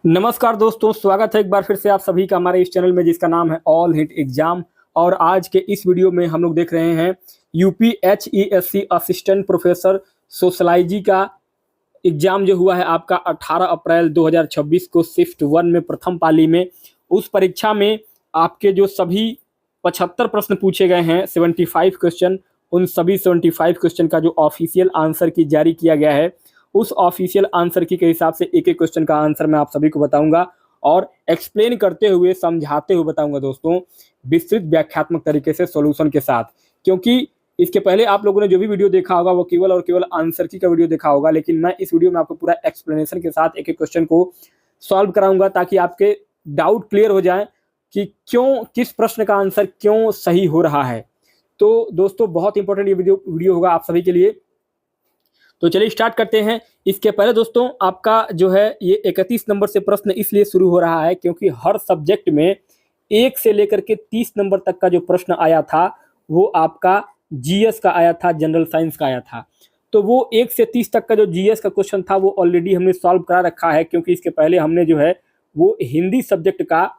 नमस्कार दोस्तों, स्वागत है एक बार फिर से आप सभी का हमारे इस चैनल में जिसका नाम है ऑल हिट एग्जाम। और आज के इस वीडियो में हम लोग देख रहे हैं यूपीएचईएससी असिस्टेंट प्रोफेसर सोशलॉजी का एग्जाम जो हुआ है आपका 18 अप्रैल 2026 को शिफ्ट 1 में प्रथम पाली में। उस परीक्षा में आपके जो सभी 75 प्रश्न पूछे गए हैं, 75 क्वेश्चन, उन सभी 75 क्वेश्चन का जो ऑफिशियल आंसर की जारी किया गया है, उस ऑफिशियल आंसर की के हिसाब से एक एक क्वेश्चन का आंसर मैं आप सभी को बताऊंगा और एक्सप्लेन करते हुए, समझाते हुए बताऊंगा दोस्तों, विस्तृत व्याख्यात्मक तरीके से सॉल्यूशन के साथ। क्योंकि इसके पहले आप लोगों ने जो भी वीडियो देखा होगा वो केवल और केवल आंसर की का वीडियो देखा होगा, लेकिन मैं इस वीडियो में आपको पूरा एक्सप्लेनेशन के साथ एक एक क्वेश्चन को सॉल्व कराऊंगा ताकि आपके डाउट क्लियर हो जाए कि क्यों, किस प्रश्न का आंसर क्यों सही हो रहा है। तो दोस्तों बहुत इंपॉर्टेंट ये वीडियो होगा आप सभी के लिए। तो चलिए स्टार्ट करते हैं। इसके पहले दोस्तों आपका जो है ये 31 नंबर से प्रश्न इसलिए शुरू हो रहा है क्योंकि हर सब्जेक्ट में 1 से लेकर के 30 नंबर तक का जो प्रश्न आया था वो आपका जीएस का आया था, जनरल साइंस का आया था। तो वो 1 से 30 तक का जो जीएस का क्वेश्चन था वो ऑलरेडी हमने सॉल्व करा रखा है, क्योंकि इसके पहले हमने जो है वो हिंदी सब्जेक्ट का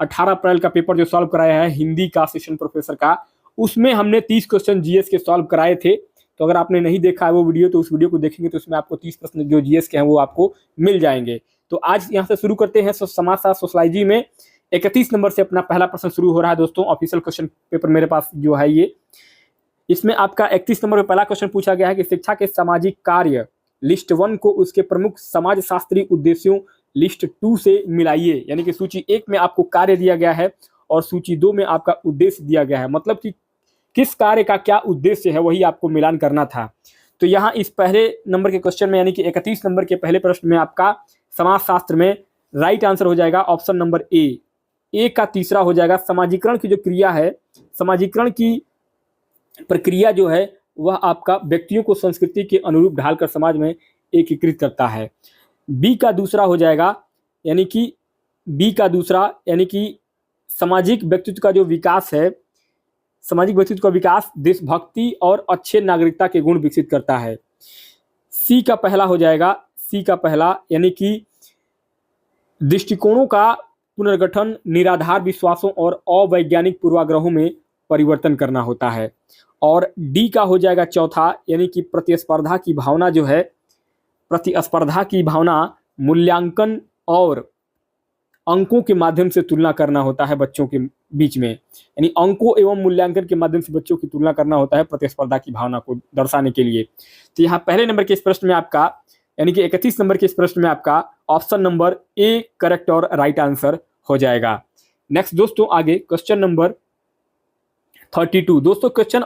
18 अप्रैल का पेपर जो सॉल्व कराया है हिंदी का असिस्टेंट प्रोफेसर का, उसमें हमने 30 क्वेश्चन जीएस के सॉल्व कराए थे। तो अगर आपने नहीं देखा है वो वीडियो तो उस वीडियो को देखेंगे तो उसमें आपको 30 प्रश्न जो जीएस के हैं वो आपको मिल जाएंगे। तो आज यहाँ से शुरू करते हैं समाजशास्त्र सोशलॉजी में 31 नंबर से अपना पहला प्रश्न शुरू हो रहा है दोस्तों। ऑफिशियल क्वेश्चन पेपर मेरे पास जो है ये, इसमें आपका 31 नंबर पर पहला क्वेश्चन पूछा गया है कि शिक्षा के सामाजिक कार्य लिस्ट 1 को उसके प्रमुख समाज शास्त्रीय उद्देश्यों लिस्ट 2 से मिलाइए। यानी कि सूची 1 में आपको कार्य दिया गया है और सूची 2 में आपका उद्देश्य दिया गया है, मतलब कि किस कार्य का क्या उद्देश्य है वही आपको मिलान करना था। तो यहाँ इस पहले नंबर के क्वेश्चन में यानी कि 31 नंबर के पहले प्रश्न में आपका समाजशास्त्र में राइट आंसर हो जाएगा ऑप्शन नंबर ए का तीसरा हो जाएगा। समाजीकरण की जो क्रिया है, समाजीकरण की प्रक्रिया जो है वह आपका व्यक्तियों को संस्कृति के अनुरूप ढालकर समाज में एकीकृत करता है। बी का दूसरा हो जाएगा, यानी कि बी का दूसरा यानी कि सामाजिक व्यक्तित्व का जो विकास है, सामाजिक व्यक्तित्व का विकास देशभक्ति और अच्छे नागरिकता के गुण विकसित करता है। सी का पहला हो जाएगा, सी का पहला यानी कि दृष्टिकोणों का पुनर्गठन निराधार विश्वासों और अवैज्ञानिक पूर्वाग्रहों में परिवर्तन करना होता है। और डी का हो जाएगा चौथा, यानी कि प्रतिस्पर्धा की भावना जो है, प्रतिस्पर्धा की भावना मूल्यांकन और अंकों के माध्यम से तुलना करना होता है बच्चों के बीच में, यानी अंकों एवं मूल्यांकन के माध्यम से बच्चों की तुलना करना होता है प्रतिस्पर्धा की भावना को दर्शाने के लिए। तो यहाँ पहले नंबर के इस प्रश्न में आपका यानी कि 31 नंबर के इस प्रश्न में आपका ऑप्शन नंबर ए करेक्ट और राइट आंसर हो जाएगा। नेक्स्ट दोस्तों आगे क्वेश्चन नंबर 32। दोस्तों क्वेश्चन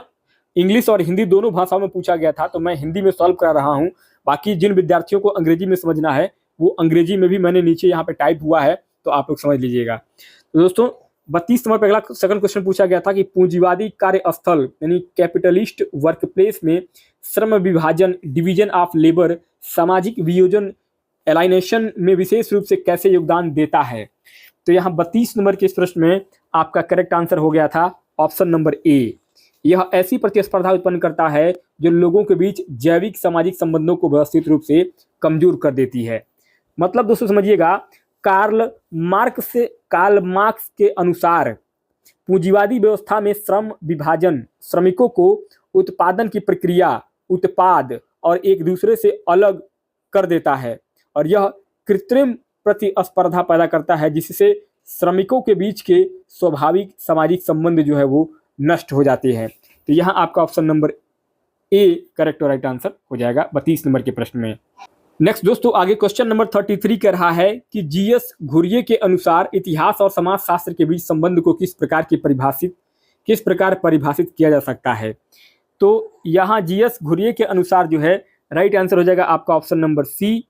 इंग्लिश और हिंदी दोनों भाषाओं में पूछा गया था, तो मैं हिंदी में सॉल्व करा रहा हूँ। बाकी जिन विद्यार्थियों को अंग्रेजी में समझना है वो अंग्रेजी में भी मैंने नीचे यहाँ पे टाइप हुआ है, तो आप लोग समझ लीजिएगा। तो दोस्तों 32 नंबर पर अगला सेकंड क्वेश्चन पूछा गया था कि पूंजीवादी कार्यस्थल यानी कैपिटलिस्ट वर्कप्लेस में श्रम विभाजन, डिवीजन ऑफ लेबर, सामाजिक वियोजन, एलाइनेशन में विशेष रूप से कैसे योगदान देता है। तो यहाँ 32 नंबर के इस प्रश्न में आपका करेक्ट आंसर हो गया था ऑप्शन नंबर ए। यह ऐसी प्रतिस्पर्धा उत्पन्न करता है जो लोगों के बीच जैविक सामाजिक संबंधों को व्यवस्थित रूप से कमजोर कर देती है। मतलब दोस्तों समझिएगा, कार्ल मार्क्स के अनुसार पूंजीवादी व्यवस्था में श्रम विभाजन श्रमिकों को उत्पादन की प्रक्रिया, उत्पाद और एक दूसरे से अलग कर देता है और यह कृत्रिम प्रतिस्पर्धा पैदा करता है जिससे श्रमिकों के बीच के स्वाभाविक सामाजिक संबंध जो है वो नष्ट हो जाते हैं। तो यहाँ आपका ऑप्शन नंबर ए करेक्ट और राइट आंसर हो जाएगा 32 नंबर के प्रश्न में। नेक्स्ट दोस्तों आगे क्वेश्चन नंबर 33 कह रहा है कि जीएस घुरिये के अनुसार इतिहास और समाजशास्त्र के बीच संबंध को किस प्रकार परिभाषित किया जा सकता है। तो यहाँ जीएस घुरिये के अनुसार जो है राइट आंसर हो जाएगा आपका ऑप्शन नंबर सी,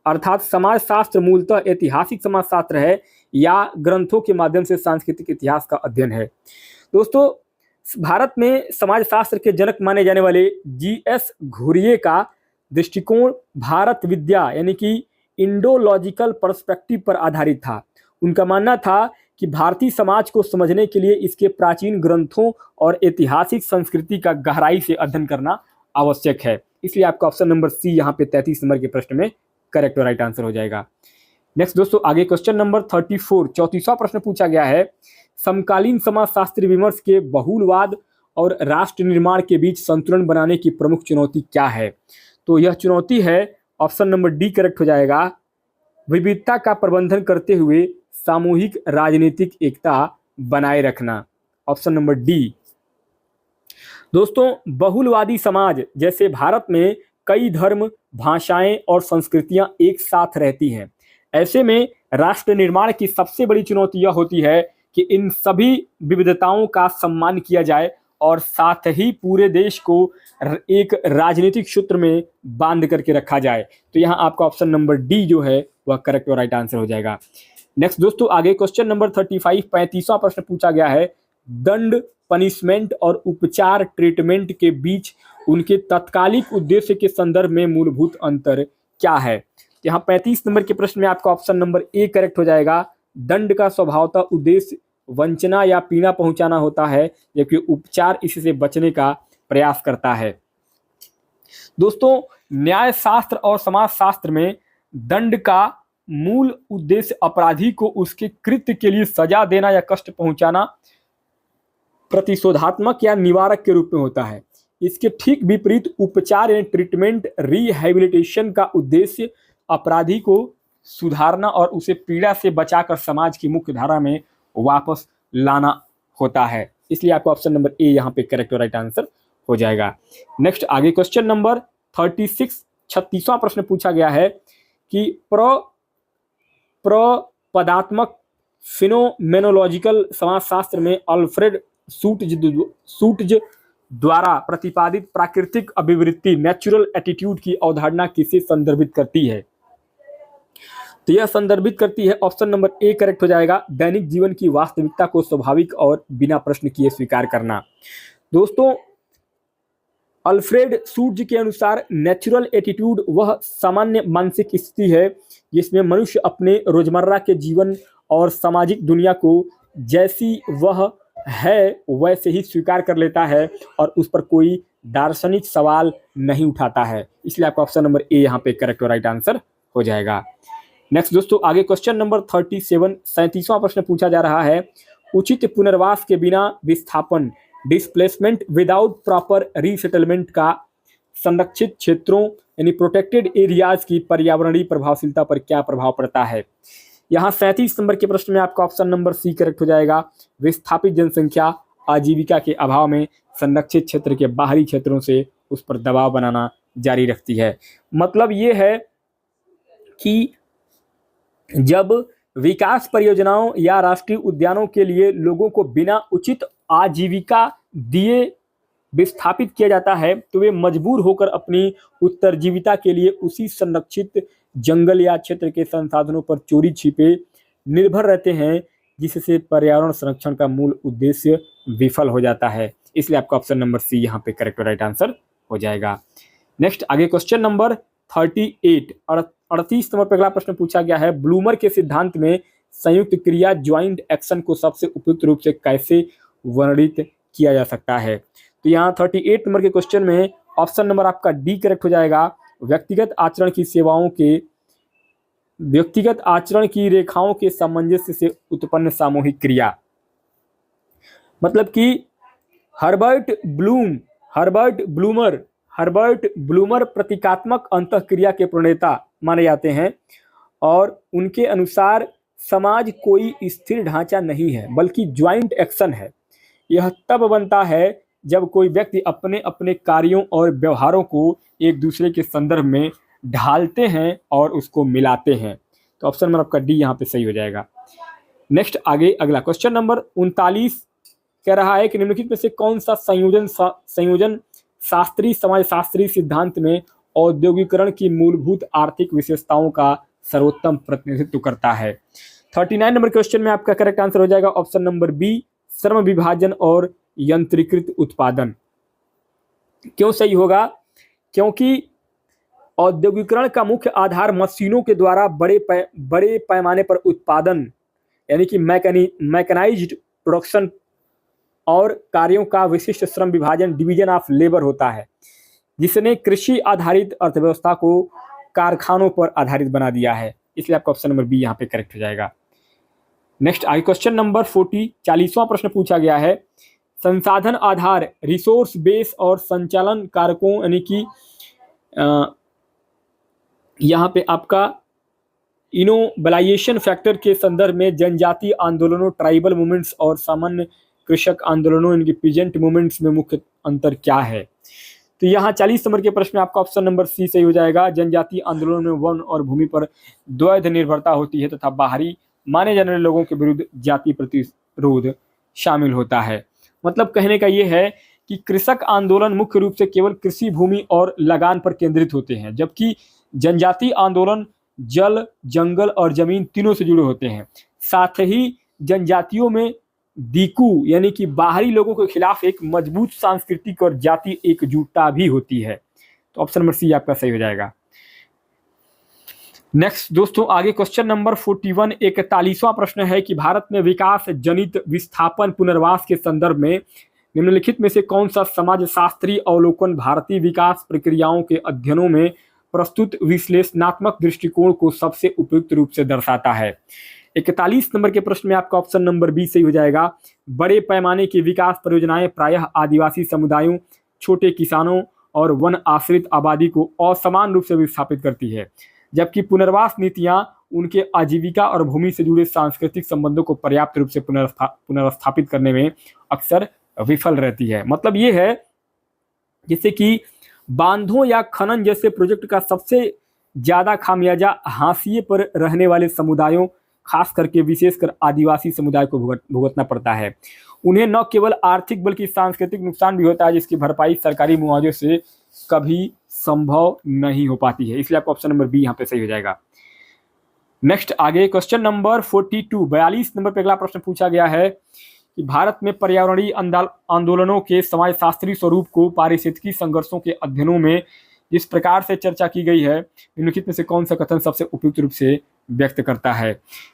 अर्थात समाजशास्त्र मूलतः ऐतिहासिक समाजशास्त्र है या ग्रंथों के माध्यम से सांस्कृतिक इतिहास का अध्ययन है। दोस्तों भारत में समाजशास्त्र के जनक माने जाने वाले जीएस घुरिये का दृष्टिकोण भारत विद्या यानी कि इंडोलॉजिकल पर्सपेक्टिव पर आधारित था। उनका मानना था कि भारतीय समाज को समझने के लिए इसके प्राचीन ग्रंथों और ऐतिहासिक संस्कृति का गहराई से अध्ययन करना आवश्यक है। इसलिए आपका ऑप्शन नंबर सी यहाँ पे 33 नंबर के प्रश्न में करेक्ट और राइट आंसर हो जाएगा। नेक्स्ट दोस्तों आगे क्वेश्चन नंबर 34 34वां प्रश्न पूछा गया है, समकालीन समाजशास्त्री विमर्श के बहुलवाद और राष्ट्र निर्माण के बीच संतुलन बनाने की प्रमुख चुनौती क्या है? तो यह चुनौती है, ऑप्शन नंबर डी करेक्ट हो जाएगा, विविधता का प्रबंधन करते हुए सामूहिक राजनीतिक एकता बनाए रखना, ऑप्शन नंबर डी। दोस्तों बहुलवादी समाज जैसे भारत में कई धर्म, भाषाएं और संस्कृतियां एक साथ रहती हैं। ऐसे में राष्ट्र निर्माण की सबसे बड़ी चुनौती यह होती है कि इन सभी विविधताओं का सम्मान किया जाए और साथ ही पूरे देश को एक राजनीतिक सूत्र में बांध करके रखा जाए। तो यहाँ आपका ऑप्शन नंबर डी जो है वह करेक्ट और राइट आंसर हो जाएगा। नेक्स्ट दोस्तों आगे क्वेश्चन नंबर 35 35वां प्रश्न पूछा गया है, दंड, पनिशमेंट और उपचार ट्रीटमेंट के बीच उनके तत्कालिक उद्देश्य के संदर्भ में मूलभूत अंतर क्या है? यहाँ 35 नंबर के प्रश्न में आपका ऑप्शन नंबर ए करेक्ट हो जाएगा, दंड का स्वभावतः उद्देश्य वंचना या पीड़ा पहुंचाना होता है, जबकि उपचार इससे बचने का प्रयास करता है। दोस्तों न्याय शास्त्र और समाज शास्त्र में दंड का मूल उद्देश्य अपराधी को उसके कृत्य के लिए सजा देना या कष्ट पहुंचाना प्रतिशोधात्मक या निवारक के रूप में होता है। इसके ठीक विपरीत उपचार यानी ट्रीटमेंट, रिहैबिलिटेशन का उद्देश्य अपराधी को सुधारना और उसे पीड़ा से बचाकर समाज की मुख्य धारा में वापस लाना होता है। इसलिए आपका ऑप्शन नंबर ए यहाँ पे करेक्ट और राइट आंसर हो जाएगा। नेक्स्ट आगे क्वेश्चन नंबर 36 36वां प्रश्न पूछा गया है कि प्रपदात्मक फिनोमेनोलॉजिकल समाजशास्त्र में अल्फ्रेड शूट्ज द्वारा प्रतिपादित प्राकृतिक अभिवृत्ति नेचुरल एटीट्यूड की अवधारणा किसे संदर्भित करती है? तो यह संदर्भित करती है, ऑप्शन नंबर ए करेक्ट हो जाएगा, दैनिक जीवन की वास्तविकता को स्वाभाविक और बिना प्रश्न किए स्वीकार करना। दोस्तों अल्फ्रेड शूट्ज के अनुसार नेचुरल एटीट्यूड वह सामान्य मानसिक स्थिति है जिसमें मनुष्य अपने रोजमर्रा के जीवन और सामाजिक दुनिया को जैसी वह है वैसे ही स्वीकार कर लेता है और उस पर कोई दार्शनिक सवाल नहीं उठाता है। इसलिए आपका ऑप्शन नंबर ए यहाँ पे करेक्ट और राइट आंसर हो जाएगा। नेक्स्ट दोस्तों आगे क्वेश्चन नंबर 37 37वां प्रश्न पूछा जा रहा है, उचित पुनर्वास के बिना विस्थापन डिस्प्लेसमेंट विदाउट प्रॉपर रीसेटलमेंट का संरक्षित क्षेत्रों यानी प्रोटेक्टेड एरियाज की पर्यावरणीय प्रभावशीलता पर क्या प्रभाव पड़ता है? यहाँ 37 नंबर के प्रश्न में आपका ऑप्शन नंबर सी करेक्ट हो जाएगा, विस्थापित जनसंख्या आजीविका के अभाव में संरक्षित क्षेत्र के बाहरी क्षेत्रों से उस पर दबाव बनाना जारी रखती है। मतलब ये है कि जब विकास परियोजनाओं या राष्ट्रीय उद्यानों के लिए लोगों को बिना उचित आजीविका दिए विस्थापित किया जाता है तो वे मजबूर होकर अपनी उत्तरजीविता के लिए उसी संरक्षित जंगल या क्षेत्र के संसाधनों पर चोरी छिपे निर्भर रहते हैं, जिससे पर्यावरण संरक्षण का मूल उद्देश्य विफल हो जाता है। इसलिए आपका ऑप्शन नंबर सी यहाँ पे करेक्ट और राइट आंसर हो जाएगा। नेक्स्ट आगे क्वेश्चन नंबर 38 38 नंबर पर अगला प्रश्न पूछा गया है, ब्लूमर के सिद्धांत में संयुक्त क्रिया ज्वाइंट एक्शन को सबसे उपयुक्त रूप से कैसे वर्णित किया जा सकता है? तो यहाँ 38 नंबर के क्वेश्चन में ऑप्शन नंबर आपका डी करेक्ट हो जाएगा, व्यक्तिगत आचरण की रेखाओं के सामंजस्य से उत्पन्न सामूहिक क्रिया। मतलब कि हर्बर्ट ब्लूमर प्रतीकात्मक अंतःक्रिया के प्रणेता माने जाते हैं और उनके अनुसार समाज कोई स्थिर ढांचा नहीं है बल्कि ज्वाइंट एक्शन है। यह तब बनता है जब कोई व्यक्ति अपने अपने कार्यों और व्यवहारों को एक दूसरे के संदर्भ में ढालते हैं और उसको मिलाते हैं। तो ऑप्शन नंबर आपका डी यहाँ पे सही हो जाएगा। नेक्स्ट आगे अगला क्वेश्चन नंबर 39 कह रहा है कि निम्नलिखित में से कौन सा संयोजन शास्त्रीय समाजशास्त्री सिद्धांत में औद्योगिकरण की मूलभूत आर्थिक विशेषताओं का सर्वोत्तम प्रतिनिधित्व करता है? 39 नंबर क्वेश्चन में आपका करेक्ट आंसर हो जाएगा ऑप्शन नंबर बी, श्रम विभाजन और यंत्रीकृत उत्पादन। क्यों सही होगा? क्योंकि औद्योगिकरण का मुख्य आधार मशीनों के द्वारा बड़े पैमाने पर उत्पादन यानी कि मैकेनाइज्ड प्रोडक्शन और कार्यों का विशिष्ट श्रम विभाजन डिवीजन ऑफ लेबर होता है, जिसने कृषि आधारित अर्थव्यवस्था को कारखानों पर आधारित बना दिया है। इसलिए आपका ऑप्शन नंबर बी यहाँ पे करेक्ट हो जाएगा। नेक्स्ट आगे क्वेश्चन नंबर 40 प्रश्न पूछा गया है। संसाधन आधार, रिसोर्स बेस और संचालन कारकों यानी कि यहाँ पे आपका इनोबलाइजेशन फैक्टर के संदर्भ में जनजातीय आंदोलनों, ट्राइबल मूवमेंट्स और सामान्य कृषक आंदोलनों इनकी पीजेंट मूवमेंट्स में मुख्य अंतर क्या है? तो यहाँ 40 नंबर के प्रश्न में आपका ऑप्शन नंबर सी सही हो जाएगा। जनजातीय आंदोलनों में वन और भूमि पर द्वैध निर्भरता होती है तथा बाहरी माने जाने वाले लोगों के विरुद्ध जाति प्रतिरोध शामिल होता है। मतलब कहने का ये है कि कृषक आंदोलन मुख्य रूप से केवल कृषि भूमि और लगान पर केंद्रित होते हैं, जबकि जनजातीय आंदोलन जल, जंगल और जमीन तीनों से जुड़े होते हैं। साथ ही जनजातियों में दीकू यानी कि बाहरी लोगों के खिलाफ एक मजबूत सांस्कृतिक और जातीय एकजुटता भी होती है। तो ऑप्शन नंबर सी आपका सही हो जाएगा। नेक्स्ट दोस्तों आगे क्वेश्चन नंबर 41 41वां प्रश्न है कि भारत में विकास जनित विस्थापन पुनर्वास के संदर्भ में निम्नलिखित में से कौन सा समाजशास्त्रीय अवलोकन भारतीय विकास प्रक्रियाओं के अध्ययनों में प्रस्तुत विश्लेषणात्मक दृष्टिकोण को सबसे उपयुक्त रूप से दर्शाता है? 41 नंबर के प्रश्न में आपका ऑप्शन नंबर बी सही हो जाएगा। बड़े पैमाने की विकास परियोजनाएं प्रायः आदिवासी समुदायों, छोटे किसानों और वन आश्रित आबादी को असमान रूप से विस्थापित करती है, जबकि पुनर्वास नीतियां उनके आजीविका और भूमि से जुड़े सांस्कृतिक संबंधों को पर्याप्त रूप से पुनर्स्थापित करने में अक्सर विफल रहती है। मतलब ये है जैसे कि बांधों या खनन जैसे प्रोजेक्ट का सबसे ज्यादा खामियाजा हाशिए पर रहने वाले समुदायों, खास करके विशेषकर आदिवासी समुदाय को भुगतना पड़ता है। उन्हें न केवल आर्थिक बल्कि सांस्कृतिक नुकसान भी होता है, जिसकी भरपाई सरकारी मुआवजे से कभी संभव नहीं हो पाती है। इसलिए आपका ऑप्शन नंबर बी यहाँ पे सही हो जाएगा। नेक्स्ट आगे क्वेश्चन नंबर 42 नंबर पे अगला प्रश्न पूछा गया है कि भारत में पर्यावरणीय आंदोलनों के समाजशास्त्रीय स्वरूप को पारिस्थितिकी संघर्षों के अध्ययनों में जिस प्रकार से चर्चा की गई है, निम्नलिखित में से कौन सा कथन सबसे उपयुक्त रूप से व्यक्त करता है?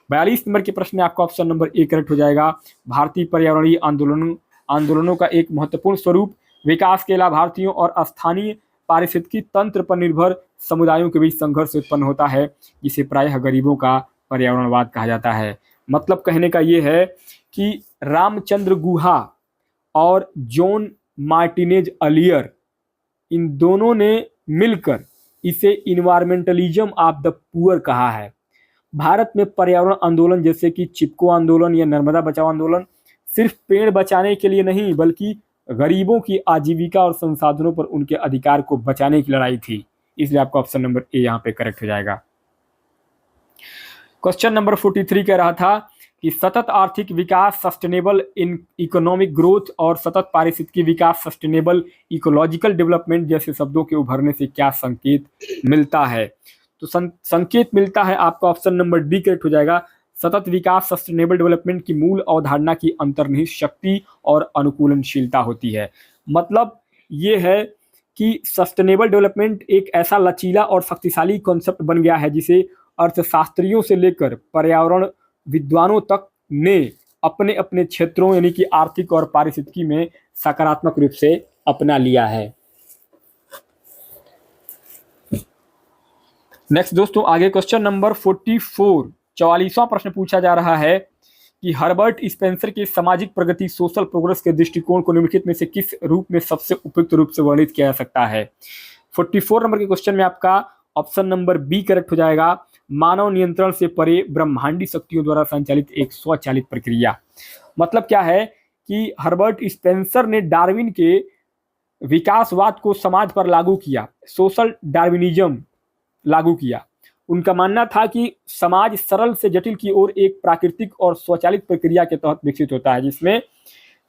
42 नंबर के प्रश्न में आपका ऑप्शन नंबर ए करेक्ट हो जाएगा। भारतीय पर्यावरणीय आंदोलनों का एक महत्वपूर्ण स्वरूप विकास के लाभार्थियों और स्थानीय पारिस्थितिकी तंत्र पर निर्भर समुदायों के बीच संघर्ष उत्पन्न होता है, जिसे प्रायः गरीबों का पर्यावरणवाद कहा जाता है। मतलब कहने का ये है कि रामचंद्र गुहा और जॉन मार्टिनेज अलियर इन दोनों ने मिलकर इसे इन्वायरमेंटलिज्म ऑफ द पुअर कहा है। भारत में पर्यावरण आंदोलन जैसे कि चिपको आंदोलन या नर्मदा बचाओ आंदोलन सिर्फ पेड़ बचाने के लिए नहीं, बल्कि गरीबों की आजीविका और संसाधनों पर उनके अधिकार को बचाने की लड़ाई थी। इसलिए आपका ऑप्शन नंबर ए यहाँ पे करेक्ट हो जाएगा। क्वेश्चन नंबर 43 कह रहा था कि सतत आर्थिक विकास, सस्टेनेबल इकोनॉमिक ग्रोथ और सतत पारिस्थितिकी विकास, सस्टेनेबल इकोलॉजिकल डेवलपमेंट जैसे शब्दों के उभरने से क्या संकेत मिलता है? तो संकेत मिलता है आपका ऑप्शन नंबर डी करेक्ट हो जाएगा। सतत विकास, सस्टेनेबल डेवलपमेंट की मूल अवधारणा की अंतर्निहित शक्ति और अनुकूलनशीलता होती है। मतलब ये है कि सस्टेनेबल डेवलपमेंट एक ऐसा लचीला और शक्तिशाली कॉन्सेप्ट बन गया है जिसे अर्थशास्त्रियों से लेकर पर्यावरण विद्वानों तक ने अपने अपने क्षेत्रों यानी कि आर्थिक और पारिस्थितिकी में सकारात्मक रूप से अपना लिया है। नेक्स्ट दोस्तों आगे क्वेश्चन नंबर 44वां प्रश्न पूछा जा रहा है कि हर्बर्ट स्पेंसर के सामाजिक प्रगति सोशल प्रोग्रेस के दृष्टिकोण को निम्नलिखित में से किस रूप में सबसे उपयुक्त रूप से वर्णित किया जा सकता है? 44 नंबर के क्वेश्चन में आपका ऑप्शन नंबर बी करेक्ट हो जाएगा। मानव नियंत्रण से परे ब्रह्मांडी शक्तियों द्वारा संचालित एक स्वचालित प्रक्रिया। मतलब क्या है कि हर्बर्ट स्पेंसर ने डार्विन के विकासवाद को समाज पर लागू किया, सोशल डार्विनिज्म लागू किया। उनका मानना था कि समाज सरल से जटिल की ओर एक प्राकृतिक और स्वचालित प्रक्रिया के तहत विकसित होता है, जिसमें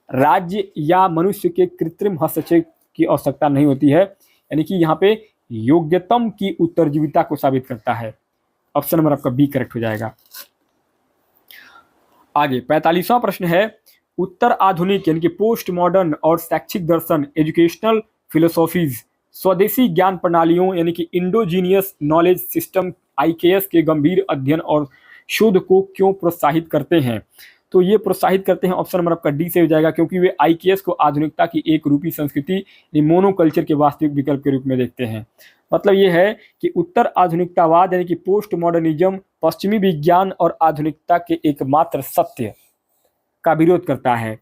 राज्य या मनुष्य के कृत्रिम हस्तक्षेप की आवश्यकता नहीं होती है। यानी कि यहाँ पे योग्यतम की उत्तरजीविता को साबित करता है। ऑप्शन नंबर आपका बी करेक्ट हो जाएगा। आगे 45वां प्रश्न है उत्तर आधुनिक यानी कि पोस्ट मॉडर्न और शैक्षिक दर्शन एजुकेशनल फिलोसॉफीज स्वदेशी ज्ञान प्रणालियों यानी कि इंडोजीनियस नॉलेज सिस्टम IKS के गंभीर अध्ययन और शोध को क्यों प्रोत्साहित करते हैं? तो ये प्रोत्साहित करते हैं। ऑप्शन नंबर आपका डी से हो जाएगा, क्योंकि वे IKS को आधुनिकता की एक रूपी संस्कृति मोनोकल्चर के वास्तविक विकल्प के रूप में देखते हैं। मतलब ये है कि उत्तर आधुनिकतावाद यानी कि पोस्ट मॉडर्निज्म पश्चिमी विज्ञान और आधुनिकता के एकमात्र सत्य का विरोध करता है।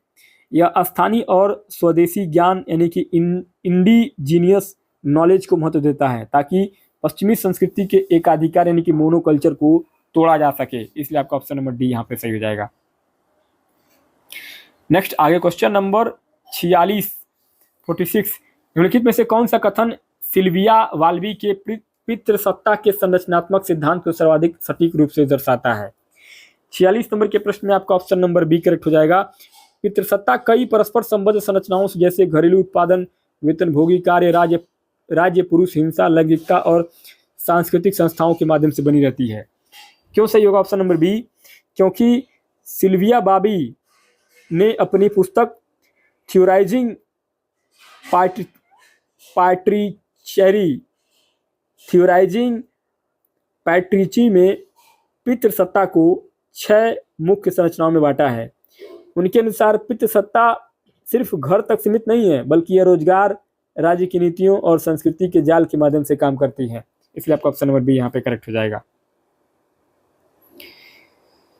यह स्थानीय और स्वदेशी ज्ञान यानी कि इंडिजीनियस नॉलेज को महत्व देता है, ताकि पश्चिमी संस्कृति के एकाधिकार यानी कि मोनोकल्चर को तोड़ा जा सके। इसलिए आपका ऑप्शन नंबर डी यहाँ पे सही हो जाएगा। नेक्स्ट आगे क्वेश्चन नंबर 46 निम्नलिखित में से कौन सा कथन सिल्विया वाल्वी के पितृसत्ता के संरचनात्मक सिद्धांत को सर्वाधिक सटीक रूप से दर्शाता है? 46 नंबर के प्रश्न में आपका ऑप्शन नंबर बी करेक्ट हो जाएगा। पितृसत्ता कई परस्पर संबद्ध संरचनाओं से जैसे घरेलू उत्पादन, वेतनभोगी कार्य, राज्य पुरुष हिंसा, लैंगिकता और सांस्कृतिक संस्थाओं के माध्यम से बनी रहती है। क्यों सही होगा ऑप्शन नंबर बी? क्योंकि सिल्विया बाबी ने अपनी पुस्तक थ्योराइजिंग पैट्रिची में पितृसत्ता को 6 मुख्य संरचनाओं में बांटा है। उनके अनुसार पितृसत्ता सिर्फ घर तक सीमित नहीं है, बल्कि यह रोजगार, राज्य की नीतियों और संस्कृति के जाल के माध्यम से काम करती है। इसलिए आपका ऑप्शन नंबर बी यहाँ पे करेक्ट हो जाएगा।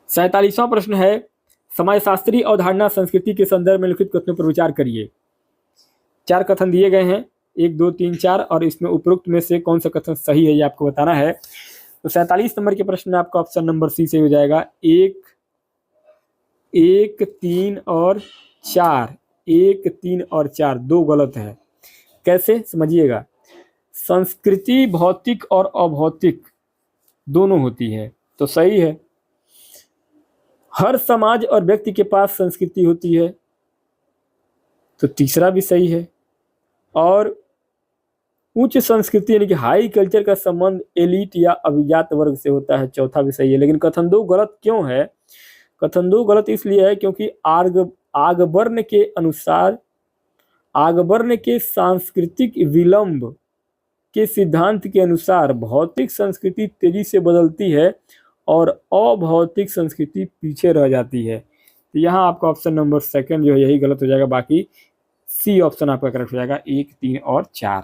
47वां प्रश्न है, समाजशास्त्री अवधारणा संस्कृति के संदर्भ में लिखित कथनों पर विचार करिए। 4 कथन दिए गए हैं, 1, 2, 3, 4, और इसमें उपरोक्त में से कौन सा कथन सही है ये आपको बताना है। तो 47 नंबर के प्रश्न में आपका ऑप्शन नंबर सी से हो जाएगा। 1, 3 और 4, 1, 3 और 4 2 गलत है। कैसे समझिएगा। संस्कृति भौतिक और अभौतिक दोनों होती है, तो सही है। हर समाज और व्यक्ति के पास संस्कृति होती है, तो तीसरा भी सही है। और उच्च संस्कृति यानी कि हाई कल्चर का संबंध एलिट या अभिजात वर्ग से होता है, चौथा भी सही है। लेकिन कथन 2 गलत क्यों है? कथन 2 गलत इसलिए है क्योंकि आगबर्न के सांस्कृतिक विलंब के सिद्धांत के अनुसार भौतिक संस्कृति तेजी से बदलती है और अभौतिक संस्कृति पीछे रह जाती है। तो यहाँ आपका ऑप्शन नंबर सेकंड जो है यही गलत हो जाएगा, बाकी सी ऑप्शन आपका करेक्ट हो जाएगा, 1, 3 और 4।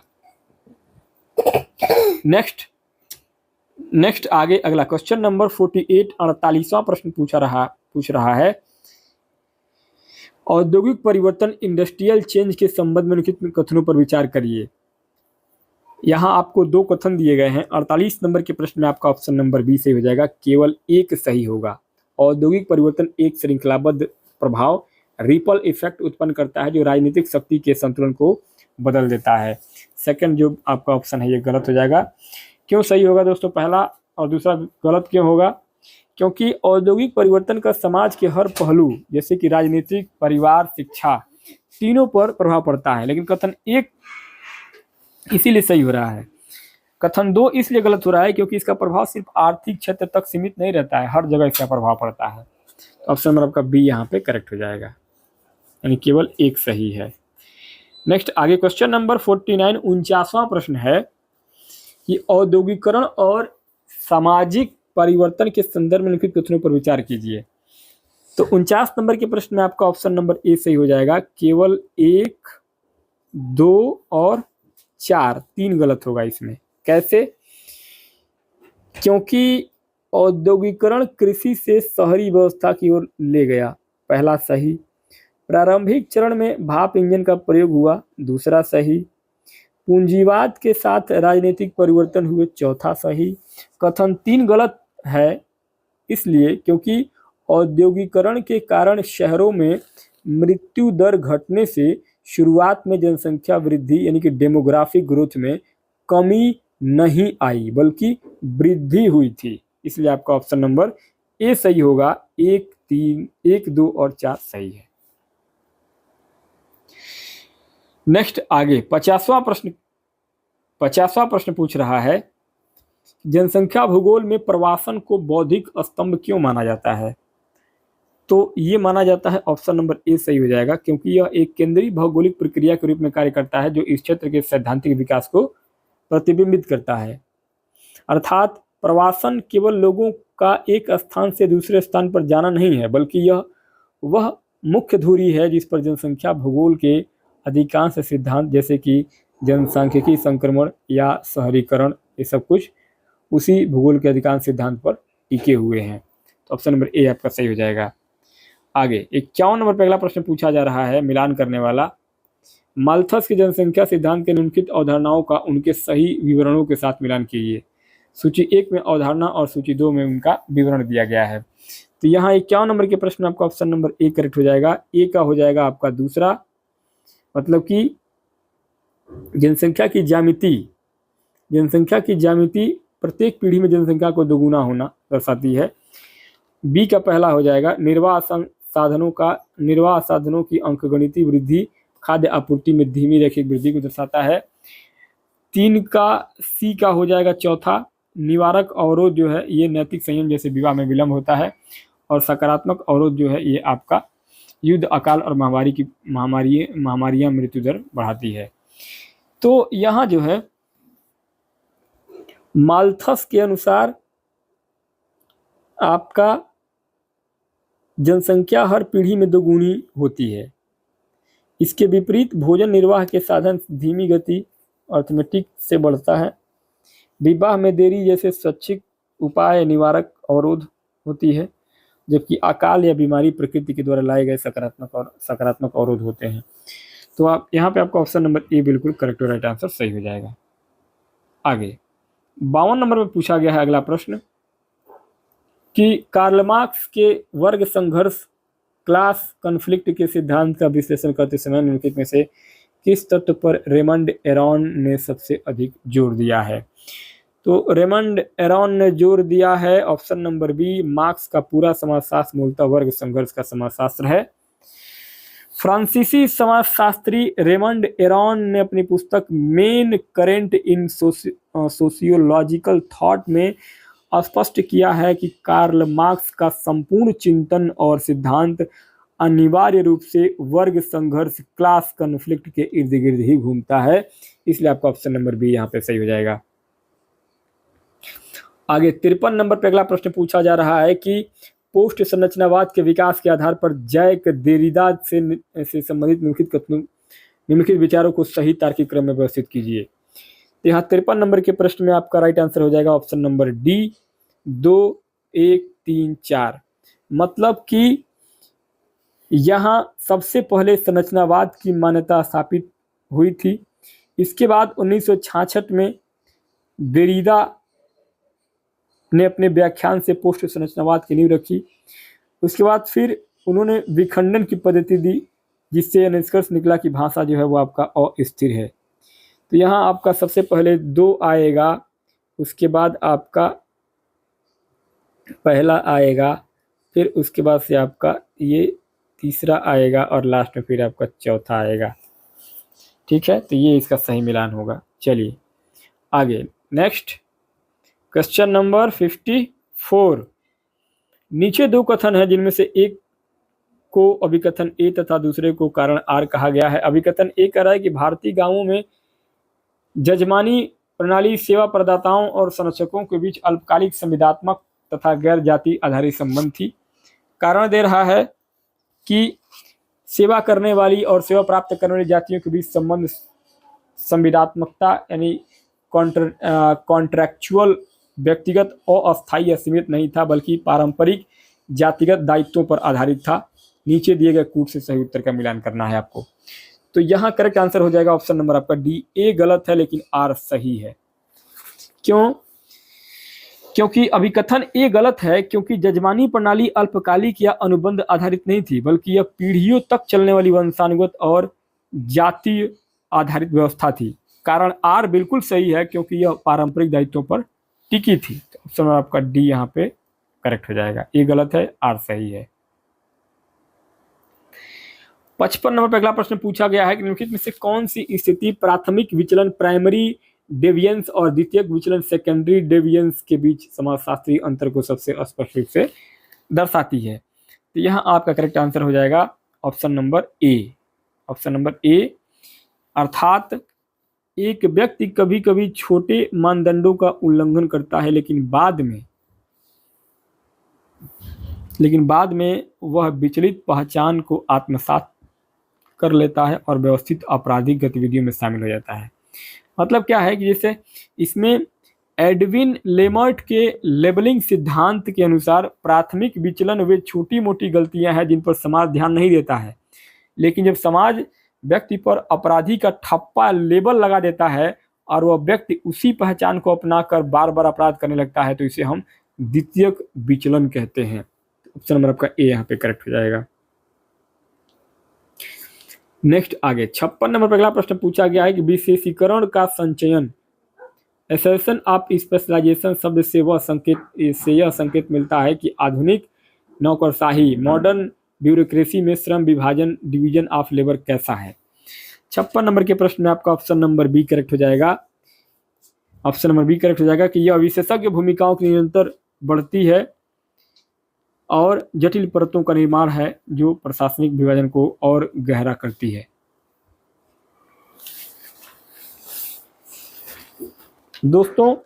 नेक्स्ट आगे अगला क्वेश्चन नंबर 48 48वां प्रश्न पूछ रहा है, औद्योगिक परिवर्तन इंडस्ट्रियल चेंज के संबंध में निम्नलिखित कथनों पर विचार करिए। यहाँ आपको 2 कथन दिए गए हैं। 48 नंबर के प्रश्न में आपका ऑप्शन नंबर बी से हो जाएगा, केवल एक सही होगा। औद्योगिक परिवर्तन एक श्रृंखलाबद्ध प्रभाव रिपल इफेक्ट उत्पन्न करता है जो राजनीतिक शक्ति के संतुलन को बदल देता है। सेकंड जो आपका ऑप्शन है ये गलत हो जाएगा। क्यों सही होगा दोस्तों? पहला और दूसरा गलत क्यों होगा? क्योंकि औद्योगिक परिवर्तन का समाज के हर पहलू जैसे कि राजनीतिक, परिवार, शिक्षा तीनों पर प्रभाव पड़ता है। लेकिन कथन 1 इसीलिए सही हो रहा है। कथन 2 इसलिए गलत हो रहा है क्योंकि इसका प्रभाव सिर्फ आर्थिक क्षेत्र तक सीमित नहीं रहता है, हर जगह इसका प्रभाव पड़ता है। ऑप्शन नंबर आपका बी यहाँ पे करेक्ट हो जाएगा, यानी केवल एक सही है। नेक्स्ट आगे क्वेश्चन नंबर 49 49वां प्रश्न है कि औद्योगिकरण और सामाजिक परिवर्तन के संदर्भ में लिखित कथनों पर विचार कीजिए। तो 49 नंबर के प्रश्न में आपका ऑप्शन नंबर ए सही हो जाएगा, केवल 1, 2 और 4 3 गलत होगा इसमें। कैसे? क्योंकि औद्योगिकरण कृषि से शहरी व्यवस्था की ओर ले गया, पहला सही। प्रारंभिक चरण में भाप इंजन का प्रयोग हुआ, दूसरा सही। पूंजीवाद के साथ राजनीतिक परिवर्तन हुए, चौथा सही। कथन 3 गलत है इसलिए क्योंकि औद्योगिकरण के कारण शहरों में मृत्यु दर घटने से शुरुआत में जनसंख्या वृद्धि यानी कि डेमोग्राफिक ग्रोथ में कमी नहीं आई बल्कि वृद्धि हुई थी। इसलिए आपका ऑप्शन नंबर ए सही होगा, 1, 2 और 4 सही है। नेक्स्ट आगे 50वां प्रश्न पूछ रहा है, जनसंख्या भूगोल में प्रवासन को बौद्धिक स्तंभ क्यों माना जाता है? तो ये माना जाता है, ऑप्शन नंबर ए सही हो जाएगा, क्योंकि यह एक केंद्रीय भौगोलिक प्रक्रिया के रूप में कार्य करता है जो इस क्षेत्र के सैद्धांतिक विकास को प्रतिबिंबित करता है। अर्थात प्रवासन केवल लोगों का एक स्थान से दूसरे स्थान पर जाना नहीं है, बल्कि यह वह मुख्य धुरी है जिस पर जनसंख्या भूगोल के अधिकांश सिद्धांत जैसे कि जनसांख्यिकी संक्रमण या शहरीकरण, ये सब कुछ उसी भूगोल के अधिकांश सिद्धांत पर टिके हुए हैं। तो ऑप्शन नंबर ए आपका सही हो जाएगा। आगे 51 नंबर पर अगला प्रश्न पूछा जा रहा है मिलान करने वाला। माल्थस के जनसंख्या सिद्धांत के निम्नलिखित अवधारणाओं का उनके सही विवरणों के साथ मिलान कीजिए। सूची 1 में अवधारणा और सूची 2 में उनका विवरण दिया गया है। तो यहाँ 51 नंबर के प्रश्न में आपका ऑप्शन नंबर ए करेक्ट हो जाएगा। ए का हो जाएगा आपका दूसरा, मतलब कि जनसंख्या की ज्यामिति प्रत्येक पीढ़ी में जनसंख्या को दोगुना होना दर्शाती है। बी का पहला हो जाएगा निर्वाह साधनों की अंकगणितीय वृद्धि खाद्य आपूर्ति में धीमी रैखिक वृद्धि को दर्शाता है। 3 का सी का हो जाएगा चौथा, निवारक अवरोध जो है ये नैतिक संयम जैसे विवाह में विलंब होता है। और सकारात्मक अवरोध जो है ये आपका युद्ध, अकाल और महामारियां मृत्यु दर बढ़ाती है। तो यहाँ जो है माल्थस के अनुसार आपका जनसंख्या हर पीढ़ी में दोगुनी होती है। इसके विपरीत भोजन निर्वाह के साधन धीमी गति अर्थमेटिक से बढ़ता है। विवाह में देरी जैसे स्वैच्छिक उपाय निवारक अवरोध होती है, जबकि अकाल या बीमारी प्रकृति के द्वारा लाए गए सकारात्मक अवरोध होते हैं। तो आप यहाँ पे आपका ऑप्शन नंबर ए बिल्कुल करेक्ट और राइट आंसर सही हो जाएगा। आगे 52 नंबर में पूछा गया है अगला प्रश्न कि कार्ल मार्क्स के वर्ग संघर्ष क्लास कॉन्फ्लिक्ट के सिद्धांत का विश्लेषण करते समय निम्नलिखित में से किस तत्व पर रेमंड एरॉन ने सबसे अधिक जोर दिया है। तो रेमंड एरॉन ने जोर दिया है ऑप्शन नंबर बी, मार्क्स का पूरा समाजशास्त्र मूलतः वर्ग संघर्ष का समाजशास्त्र है। फ्रांसीसी समाजशास्त्री रेमंड एरॉन ने अपनी पुस्तक main current in sociological thought में स्पष्ट किया है कि कार्ल मार्क्स का संपूर्ण चिंतन और सिद्धांत अनिवार्य रूप से वर्ग संघर्ष क्लास कॉन्फ्लिक्ट के इर्द गिर्द ही घूमता है। इसलिए आपका ऑप्शन नंबर बी यहाँ पे सही हो जाएगा। आगे 53 नंबर पर अगला प्रश्न पूछा जा रहा है कि पोस्ट संरचनावाद के विकास के आधार पर जैक देरिदा से संबंधित निम्नलिखित विचारों को सही तार्किक क्रम में व्यवस्थित कीजिए। तो यहाँ 53 नंबर के प्रश्न में आपका राइट आंसर हो जाएगा ऑप्शन नंबर डी 2, 1, 3, 4। मतलब कि यहाँ सबसे पहले संरचनावाद की मान्यता स्थापित हुई थी। इसके बाद 1966 में देरिदा ने अपने व्याख्यान से पोस्ट संरचनावाद की नींव रखी। उसके बाद फिर उन्होंने विखंडन की पद्धति दी, जिससे यह निष्कर्ष निकला कि भाषा जो है वो आपका अस्थिर है। तो यहाँ आपका सबसे पहले 2 आएगा, उसके बाद आपका पहला आएगा, फिर उसके बाद से आपका ये तीसरा आएगा और लास्ट में फिर आपका चौथा आएगा। ठीक है, तो ये इसका सही मिलान होगा। चलिए आगे नेक्स्ट क्वेश्चन नंबर 54। नीचे 2 कथन है जिनमें से एक को अभिकथन ए तथा दूसरे को कारण आर कहा गया है। अभिकथन ए कह रहा है कि भारतीय गांवों में जजमानी प्रणाली सेवा प्रदाताओं और संरक्षकों के बीच अल्पकालिक संविदात्मक तथा गैर जाति आधारित संबंध थी। कारण दे रहा है कि सेवा करने वाली और सेवा प्राप्त करने वाली जातियों के बीच संबंध संविदात्मकता यानी कॉन्ट्रैक्चुअल व्यक्तिगत अस्थायी असीमित नहीं था, बल्कि पारंपरिक जातिगत दायित्वों पर आधारित था। नीचे दिए गए कूट से सही उत्तर का मिलान करना है आपको। तो यहाँ करेक्ट आंसर हो जाएगा ऑप्शन नंबर आपका डी। ए गलत है लेकिन आर सही है। क्यों? क्योंकि अभिकथन ए गलत है क्योंकि जजमानी प्रणाली अल्पकालिक या अनुबंध आधारित नहीं थी, बल्कि यह पीढ़ियों तक चलने वाली वंशानुगत और जातीय आधारित व्यवस्था थी। कारण आर बिल्कुल सही है क्योंकि यह पारंपरिक दायित्वों पर टिकी थी। तो ऑप्शन आपका डी यहाँ पे करेक्ट हो जाएगा। ए गलत है, आर सही है। 55 नंबर पर अगला प्रश्न पूछा गया है कि निम्नलिखित में से कौन सी स्थिति प्राथमिक विचलन प्राइमरी डेविएंस और द्वितीयक विचलन सेकेंडरी डेविएंस के बीच समाजशास्त्रीय अंतर को सबसे स्पष्ट रूप से दर्शाती है। तो यहाँ आपका करेक्ट आंसर हो जाएगा ऑप्शन नंबर ए। ऑप्शन नंबर ए, अर्थात एक व्यक्ति कभी कभी छोटे मानदंडों का उल्लंघन करता है लेकिन बाद में लेकिन बाद में वह विचलित पहचान को आत्मसात कर लेता है और व्यवस्थित आपराधिक गतिविधियों में शामिल हो जाता है। मतलब क्या है कि जैसे इसमें एडविन लेमर्ट के लेबलिंग सिद्धांत के अनुसार प्राथमिक विचलन वे छोटी मोटी गलतियां हैं जिन पर समाज ध्यान नहीं देता है, लेकिन जब समाज व्यक्ति पर अपराधी का ठप्पा लेबल लगा देता है और वह व्यक्ति उसी पहचान को अपनाकर बार बार अपराध करने लगता है तो इसे हम द्वितीयक विचलन कहते हैं। ऑप्शन नंबर आपका ए यहाँ पे करेक्ट हो जाएगा। नेक्स्ट आगे 56 नंबर पर अगला प्रश्न पूछा गया है कि विशेषीकरण का संचयन, एसेशन ऑफ स्पेशलाइजेशन शब्द से यह संकेत मिलता है कि आधुनिक नौकरशाही मॉडर्न ब्यूरोक्रेसी में श्रम विभाजन डिवीजन ऑफ लेबर कैसा है। 56 नंबर के प्रश्न में आपका ऑप्शन नंबर बी करेक्ट हो जाएगा। ऑप्शन नंबर बी करेक्ट हो जाएगा कि यह विशेषज्ञ भूमिकाओं की निरंतर बढ़ती है और जटिल परतों का निर्माण है जो प्रशासनिक विभाजन को और गहरा करती है। दोस्तों,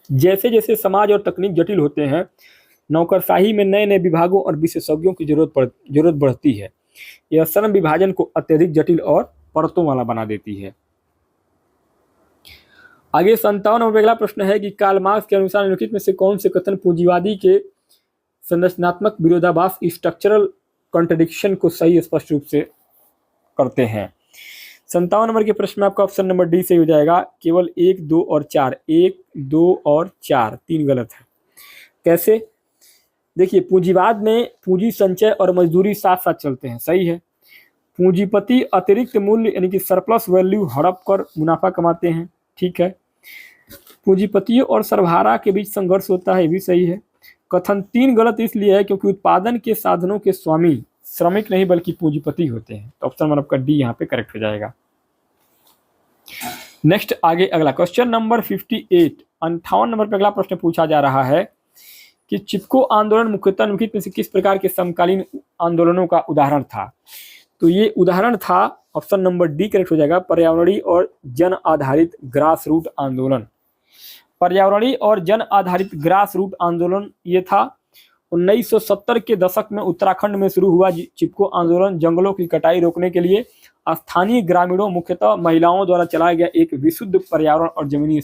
जैसे जैसे समाज और तकनीक जटिल होते हैं, नौकरशाही में नए नए विभागों और विशेषज्ञों की जरूरत बढ़ती है। यह श्रम विभाजन को अत्यधिक जटिल और परतों वाला बना देती है। आगे 57 नंबर अगला प्रश्न है कि कार्ल मार्क्स के अनुसार निम्नलिखित में से कौन से कथन पूंजीवादी के संरचनात्मक विरोधाभास स्ट्रक्चरल कॉन्ट्रडिक्शन को सही स्पष्ट रूप से करते हैं। 57 नंबर के प्रश्न में आपका ऑप्शन नंबर डी सही हो जाएगा। केवल 1, 2 और 4, 1, 2 और 4 तीन गलत है। कैसे? देखिए, पूंजीवाद में पूंजी संचय और मजदूरी साथ साथ चलते हैं, सही है। पूंजीपति अतिरिक्त मूल्य यानी कि सरप्लस वैल्यू हड़प कर मुनाफा कमाते हैं, ठीक है। पूंजीपतियों और सरबराह के बीच संघर्ष होता है, ये भी सही है। कथन 3 गलत इसलिए है क्योंकि उत्पादन के साधनों के स्वामी श्रमिक नहीं बल्कि पूंजीपति होते हैं। तो ऑप्शन नंबर आपका डी यहाँ पे करेक्ट हो जाएगा। नेक्स्ट आगे अगला क्वेश्चन नंबर 58 58 नंबर पे अगला प्रश्न पूछा जा रहा है कि चिपको आंदोलन मुख्यतः निम्नलिखित में से किस प्रकार के समकालीन आंदोलनों का उदाहरण था। तो ये उदाहरण था, ऑप्शन नंबर डी करेक्ट हो जाएगा, पर्यावरणीय और जन आधारित ग्रास रूट आंदोलन। पर्यावरणीय और जन आधारित ग्रास रूट आंदोलन ये था 1970 के दशक में उत्तराखंड में शुरू हुआ चिपको आंदोलन जंगलों की कटाई रोकने के लिए स्थानीय ग्रामीणों मुख्यतः महिलाओं द्वारा चलाया गया एक विशुद्ध पर्यावरण और जमीनी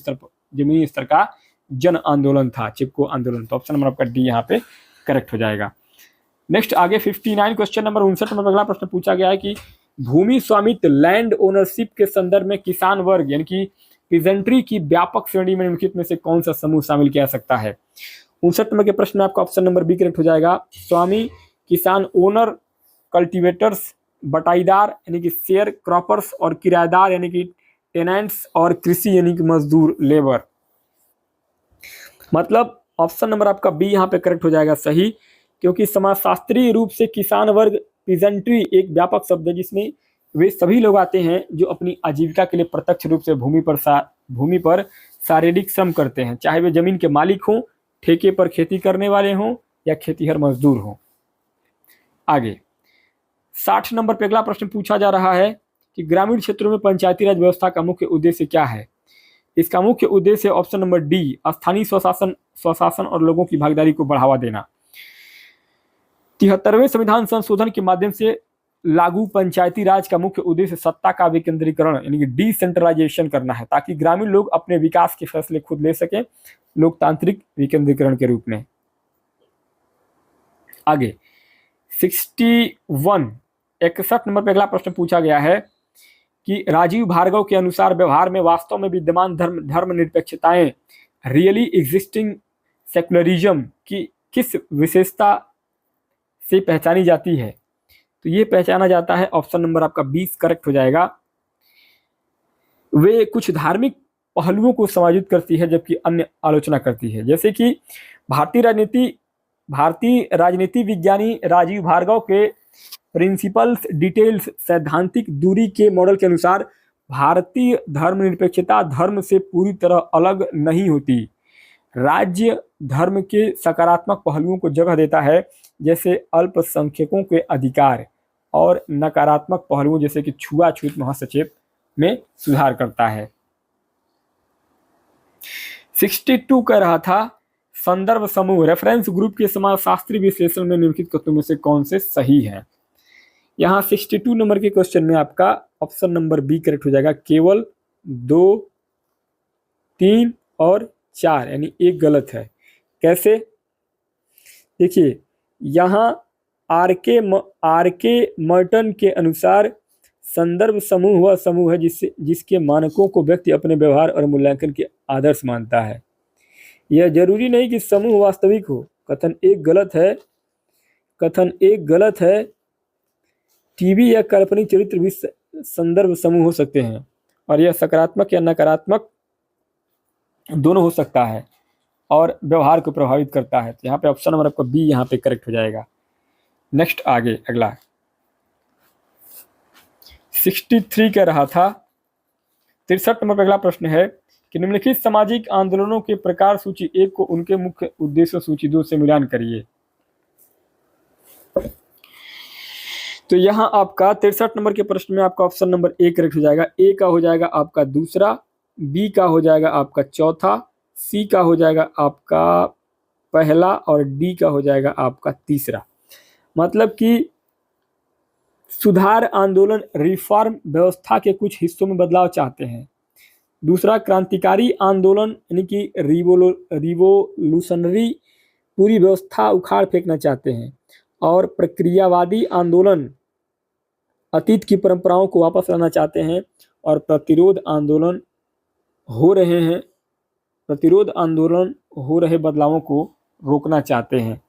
स्तर का जन आंदोलन था, चिपको आंदोलन। तो ऑप्शन नंबर आपका डी यहाँ पे करेक्ट हो जाएगा। नेक्स्ट आगे 59 क्वेश्चन नंबर 59 नंबर अगला प्रश्न पूछा गया है कि भूमि स्वामित्व लैंड ओनरशिप के संदर्भ में किसान वर्ग यानी कि पीजेंट्री की व्यापक श्रेणी में निम्नलिखित में से कौन सा समूह शामिल किया जा सकता है। 59 नंबर के प्रश्न में आपका ऑप्शन नंबर बी करेक्ट हो जाएगा। स्वामी, किसान, ओनर, कल्टीवेटर्स, बटाईदार यानी कि शेयर क्रॉपर्स और किराएदार यानी कि टेनेंट्स और कृषि यानी कि मजदूर लेबर। मतलब ऑप्शन नंबर आपका बी यहाँ पे करेक्ट हो जाएगा सही, क्योंकि समाजशास्त्रीय रूप से किसान वर्ग पीजेंट्री एक व्यापक शब्द है जिसमें वे सभी लोग आते हैं जो अपनी आजीविका के लिए प्रत्यक्ष रूप से भूमि पर शारीरिक श्रम करते हैं, चाहे वे जमीन के मालिक हों, ठेके पर खेती करने वाले हों या खेतीहर मजदूर हों। आगे 60 नंबर पर अगला प्रश्न पूछा जा रहा है कि ग्रामीण क्षेत्रों में पंचायती राज व्यवस्था का मुख्य उद्देश्य क्या है। इसका मुख्य उद्देश्य ऑप्शन नंबर डी स्थानीय स्वशासन और लोगों की भागीदारी को बढ़ावा देना। 73वें संविधान संशोधन के माध्यम से लागू पंचायती राज का मुख्य उद्देश्य सत्ता का विकेंद्रीकरण यानी कि डिसेंट्रलाइजेशन करना है, ताकि ग्रामीण लोग अपने विकास के फैसले खुद ले सकें, लोकतांत्रिक विकेंद्रीकरण के रूप में। आगे 61 नंबर पर अगला प्रश्न पूछा गया है कि राजीव भार्गव के अनुसार व्यवहार में वास्तव में विद्यमान धर्मनिरपेक्षताएं रियली एग्जिस्टिंग सेक्युलरिज्म की किस विशेषता से पहचानी जाती है। तो ये पहचाना जाता है, ऑप्शन नंबर आपका 20 करेक्ट हो जाएगा। वे कुछ धार्मिक पहलुओं को समायोजित करती है जबकि अन्य आलोचना करती है। जैसे कि भारतीय राजनीति विज्ञानी राजीव भार्गव के प्रिंसिपल्स डिटेल्स सैद्धांतिक दूरी के मॉडल के अनुसार भारतीय धर्मनिरपेक्षता धर्म से पूरी तरह अलग नहीं होती। राज्य धर्म के सकारात्मक पहलुओं को जगह देता है जैसे अल्पसंख्यकों के अधिकार, और नकारात्मक पहलुओं जैसे कि छुआछूत में हस्तक्षेप में सुधार करता है। 62 कह रहा था संदर्भ समूह रेफरेंस ग्रुप के समाजशास्त्री विश्लेषण में निम्नलिखित कथनों में से कौन से सही है। यहाँ 62 नंबर के क्वेश्चन में आपका ऑप्शन नंबर बी करेक्ट हो जाएगा। केवल 2, 3 और 4 यानी एक गलत है। कैसे? देखिए यहाँ आर के मर्टन के अनुसार संदर्भ समूह वह समूह है जिसके मानकों को व्यक्ति अपने व्यवहार और मूल्यांकन के आदर्श मानता है। यह जरूरी नहीं कि समूह वास्तविक हो। कथन एक गलत है। टीवी या काल्पनिक चरित्र भी संदर्भ समूह हो सकते हैं और यह सकारात्मक या नकारात्मक दोनों हो सकता है और व्यवहार को प्रभावित करता है। तो यहाँ पे ऑप्शन नंबर आपका बी यहाँ पे करेक्ट हो जाएगा। नेक्स्ट आगे अगला 63 कह रहा था। 63 नंबर पर अगला प्रश्न है कि निम्नलिखित सामाजिक आंदोलनों के प्रकार सूची 1 को उनके मुख्य उद्देश्यों सूची 2 से मिलान करिए। तो यहाँ आपका 63 नंबर के प्रश्न में आपका ऑप्शन नंबर ए करेक्ट हो जाएगा। ए का हो जाएगा आपका दूसरा, बी का हो जाएगा आपका चौथा, सी का हो जाएगा आपका पहला और डी का हो जाएगा आपका तीसरा। मतलब कि सुधार आंदोलन रिफॉर्म व्यवस्था के कुछ हिस्सों में बदलाव चाहते हैं। दूसरा क्रांतिकारी आंदोलन यानी कि रिवोल्यूशनरी पूरी व्यवस्था उखाड़ फेंकना चाहते हैं। और प्रक्रियावादी आंदोलन अतीत की परंपराओं को वापस लाना चाहते हैं और प्रतिरोध आंदोलन हो रहे बदलावों को रोकना चाहते हैं।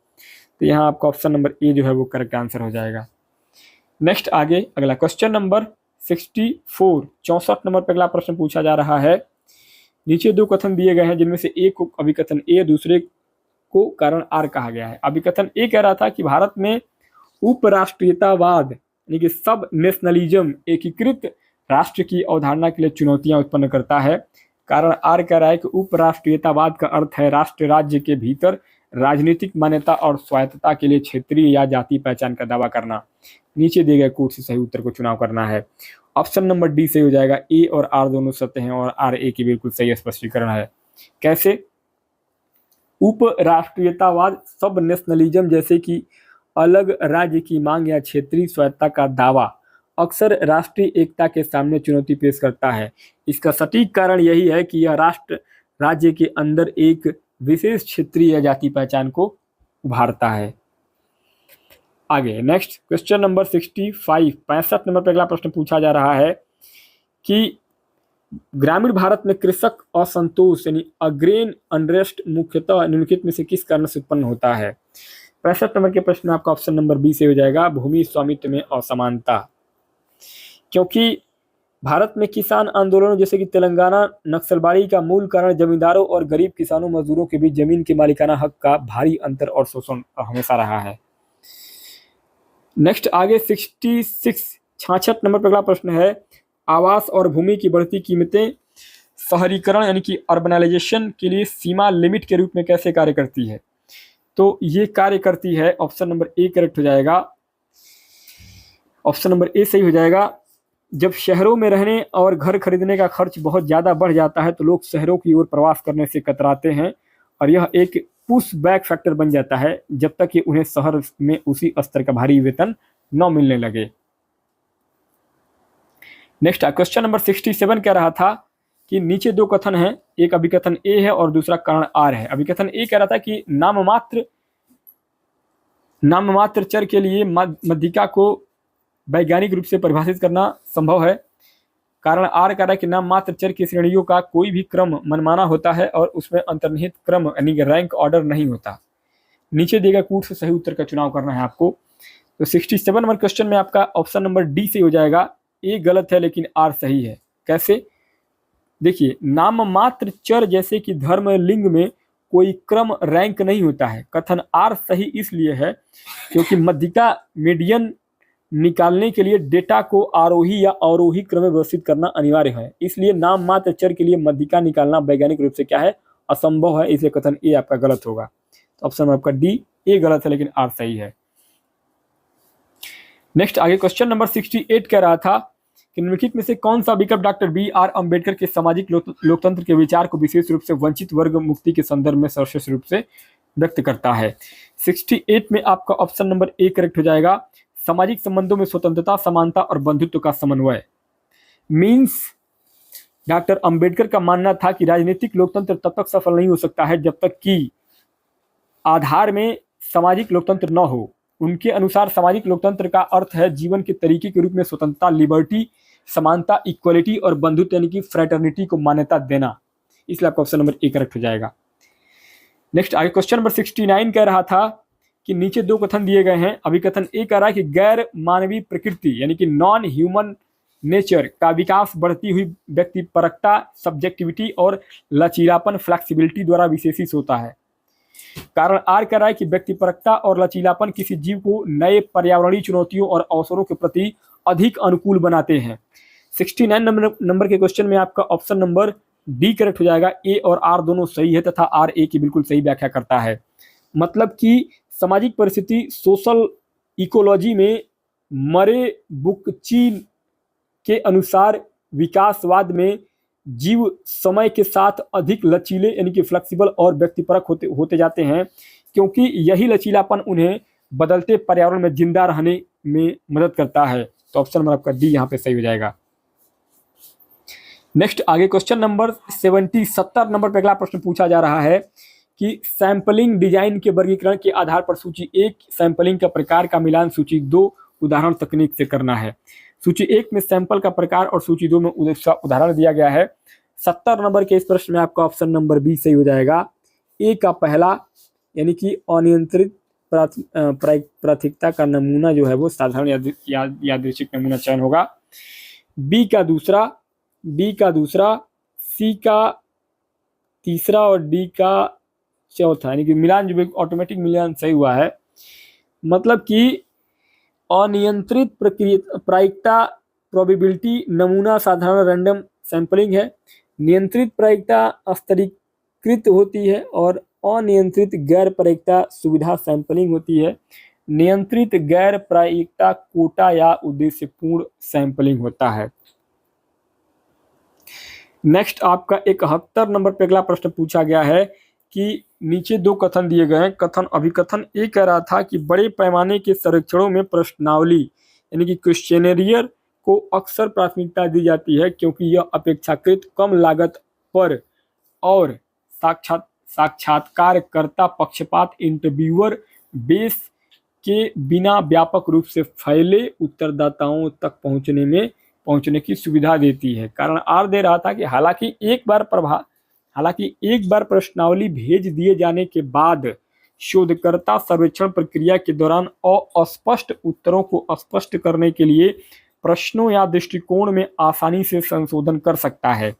तो यहाँ आपका ऑप्शन नंबर ए जो है वो करेक्ट आंसर हो जाएगा। नेक्स्ट आगे अगला क्वेश्चन नंबर 64 नंबर पर अगला प्रश्न पूछा जा रहा है। नीचे 2 कथन दिए गए हैं जिनमें से एक को अभिकथन ए, दूसरे को कारण आर कहा गया है। अभिकथन ए कह रहा था कि भारत में उपराष्ट्रीयतावाद यानी कि सब नेशनलिज्म एकीकृत राष्ट्र की अवधारणा के लिए चुनौतियां उत्पन्न करता है। कारण आर कह रहा है कि उपराष्ट्रीयतावाद का अर्थ है राष्ट्र राज्य के भीतर राजनीतिक मान्यता और स्वायत्तता के लिए क्षेत्रीय या जाति पहचान का दावा करना। नीचे दिए गए कोड से सही उत्तर को चुनाव करना है। ऑप्शन नंबर डी सही हो जाएगा। ए और आर दोनों सत्य हैं और आर ए की बिल्कुल सही स्पष्टीकरण है। कैसे? उपराष्ट्रीयतावाद सब नेशनलिज्म जैसे कि अलग राज्य की मांग या क्षेत्रीय स्वायत्तता का दावा अक्सर राष्ट्रीय एकता के सामने चुनौती पेश करता है। इसका सटीक कारण यही है कि यह राष्ट्र राज्य के अंदर एक विशेष क्षेत्रीय या जाति पहचान को उभारता है। आगे नेक्स्ट क्वेश्चन नंबर 65 नंबर पर अगला प्रश्न पूछा जा रहा है कि ग्रामीण भारत में कृषक असंतोष यानी अग्रेन अनरेस्ट मुख्यतः निम्नलिखित में से किस कारण से उत्पन्न होता है। 65 नंबर के प्रश्न में आपका ऑप्शन नंबर बी से हो जाएगा। भूमि स्वामित्व में असमानता। क्योंकि भारत में किसान आंदोलनों जैसे कि तेलंगाना नक्सलबाड़ी का मूल कारण जमींदारों और गरीब किसानों मजदूरों के बीच जमीन के मालिकाना हक का भारी अंतर और शोषण हमेशा रहा है। नेक्स्ट आगे 66 नंबर पर अगला प्रश्न है। आवास और भूमि की बढ़ती कीमतें शहरीकरण यानी कि अर्बनाइजेशन के लिए सीमा लिमिट के रूप में कैसे कार्य करती है। तो ये कार्य करती है। ऑप्शन नंबर ए करेक्ट हो जाएगा। ऑप्शन नंबर ए सही हो जाएगा। जब शहरों में रहने और घर खरीदने का खर्च बहुत ज़्यादा बढ़ जाता है तो लोग शहरों की ओर प्रवास करने से कतराते हैं और यह एक पुश बैक फैक्टर बन जाता है जब तक कि उन्हें शहर में उसी स्तर का भारी वेतन न मिलने लगे। नेक्स्ट क्वेश्चन नंबर 67 कह रहा था कि नीचे 2 कथन हैं, एक अभिकथन ए है और दूसरा कारण आर है। अभिकथन ए कह रहा था कि नाममात्र चर के लिए मध्यिका को वैज्ञानिक रूप से परिभाषित करना संभव है। कारण आर कह रहा है कि नाममात्र चर की श्रेणियों का कोई भी क्रम मनमाना होता है और उसमें अंतर्निहित क्रम यानी कि रैंक ऑर्डर नहीं होता। नीचे दिए गए कूट से सही उत्तर का चुनाव करना है आपको। तो 67 नंबर क्वेश्चन में आपका ऑप्शन नंबर डी से हो जाएगा। ए गलत है लेकिन आर सही है। कैसे? देखिए नाममात्र चर जैसे कि धर्म लिंग में कोई क्रम रैंक नहीं होता है। कथन आर सही इसलिए है क्योंकि मध्यिका मीडियन निकालने के लिए डेटा को आरोही या अवरोही क्रम में व्यवस्थित करना अनिवार्य है। इसलिए नाम मात्र चर के लिए मध्यिका निकालना वैज्ञानिक रूप से क्या है, असंभव है। इसलिए कथन ए आपका गलत होगा। तो ऑप्शन आपका डी ए गलत है लेकिन आर सही है। नेक्स्ट आगे क्वेश्चन नंबर 68 कह रहा था कि निम्नलिखित में से कौन सा विकल्प डॉक्टर B.R. अम्बेडकर के सामाजिक लोकतंत्र के विचार को विशेष रूप से वंचित वर्ग मुक्ति के संदर्भ में सर्वश्रेष्ठ रूप से व्यक्त करता है। 68 में आपका ऑप्शन नंबर ए करेक्ट हो जाएगा। सामाजिक संबंधों में स्वतंत्रता, समानता और बंधुत्व का समन्वय। मीन्स डॉक्टर अंबेडकर का मानना था कि राजनीतिक लोकतंत्र तब तक सफल नहीं हो सकता है जब तक कि आधार में सामाजिक लोकतंत्र न हो। उनके अनुसार सामाजिक लोकतंत्र का अर्थ है जीवन के तरीके के रूप में स्वतंत्रता, लिबर्टी, समानता, इक्वलिटी और बंधुत्व यानी कि फ्रेटर्निटी को मान्यता देना। इसलिए आपका ऑप्शन नंबर ए करेक्ट हो जाएगा। नेक्स्ट आगे क्वेश्चन नंबर 69 कह रहा था कि नीचे दो कथन दिए गए हैं। अभिकथन ए कह रहा है कि गैर मानवीय प्रकृति यानी कि नॉन ह्यूमन नेचर का विकास बढ़ती हुई व्यक्तिपरकता, सब्जेक्टिविटी और लचीलापन, फ्लेक्सिबिलिटी द्वारा विशेषित होता है। कारण आर कह रहा है कि व्यक्तिपरकता और लचीलापन किसी जीव को नए पर्यावरणीय चुनौतियों और अवसरों के प्रति अधिक अनुकूल बनाते हैं। 69 नंबर के क्वेश्चन में आपका ऑप्शन नंबर डी करेक्ट हो जाएगा। ए और आर दोनों सही है तथा आर ए की बिल्कुल सही व्याख्या करता है। मतलब कि सामाजिक परिस्थिति सोशल इकोलॉजी में मरे बुकची के अनुसार विकासवाद में जीव समय के साथ अधिक लचीले यानी कि फ्लेक्सिबल और व्यक्तिपरक होते जाते हैं, क्योंकि यही लचीलापन उन्हें बदलते पर्यावरण में जिंदा रहने में मदद करता है। तो ऑप्शन नंबर आपका डी यहाँ पे सही हो जाएगा। नेक्स्ट आगे क्वेश्चन नंबर 70 नंबर पर अगला प्रश्न पूछा जा रहा है कि सैंपलिंग डिजाइन के वर्गीकरण के आधार पर सूची 1 सैंपलिंग का प्रकार का मिलान सूची 2 उदाहरण तकनीक से करना है। सूची 1 में सैंपल का प्रकार और सूची 2 में उसका उदाहरण दिया गया है। 70 नंबर के इस प्रश्न में आपका ऑप्शन नंबर बी सही हो जाएगा। ए का पहला यानी कि अनियंत्रित प्राथमिकता का नमूना जो है वो साधारण यादृच्छिक नमूना चयन होगा। बी का दूसरा, सी का तीसरा और डी का चौथा यानी कि मिलान जो ऑटोमेटिक मिलान सही हुआ है। मतलब कि अनियंत्रित प्रायिकता प्रोबेबिलिटी नमूना साधारण रैंडम सैंपलिंग है। नियंत्रित प्रायिकता स्तरीकृत होती है और अनियंत्रित गैर प्रायिकता सुविधा सैंपलिंग होती है। नियंत्रित गैर प्रायिकता कोटा या उद्देश्यपूर्ण सैंपलिंग होता है। नेक्स्ट आपका 71 नंबर पे अगला प्रश्न पूछा गया है कि नीचे दो कथन दिए गए हैं। कथन अभिकथन ए कह रहा था कि बड़े पैमाने के सर्वेक्षणों में प्रश्नावली यानी कि क्वेश्चनेरियर को अक्सर प्राथमिकता दी जाती है क्योंकि यह अपेक्षाकृत कम लागत पर और साक्षात्कारकर्ता पक्षपात इंटरव्यूअर बेस के बिना व्यापक रूप से फैले उत्तरदाताओं तक पहुंचने की सुविधा देती है। कारण आर दे रहा था कि हालांकि एक बार प्रश्नावली भेज दिए जाने के बाद शोधकर्ता सर्वेक्षण प्रक्रिया के दौरान अस्पष्ट उत्तरों को स्पष्ट करने के लिए प्रश्नों या दृष्टिकोण में आसानी से संशोधन कर सकता है।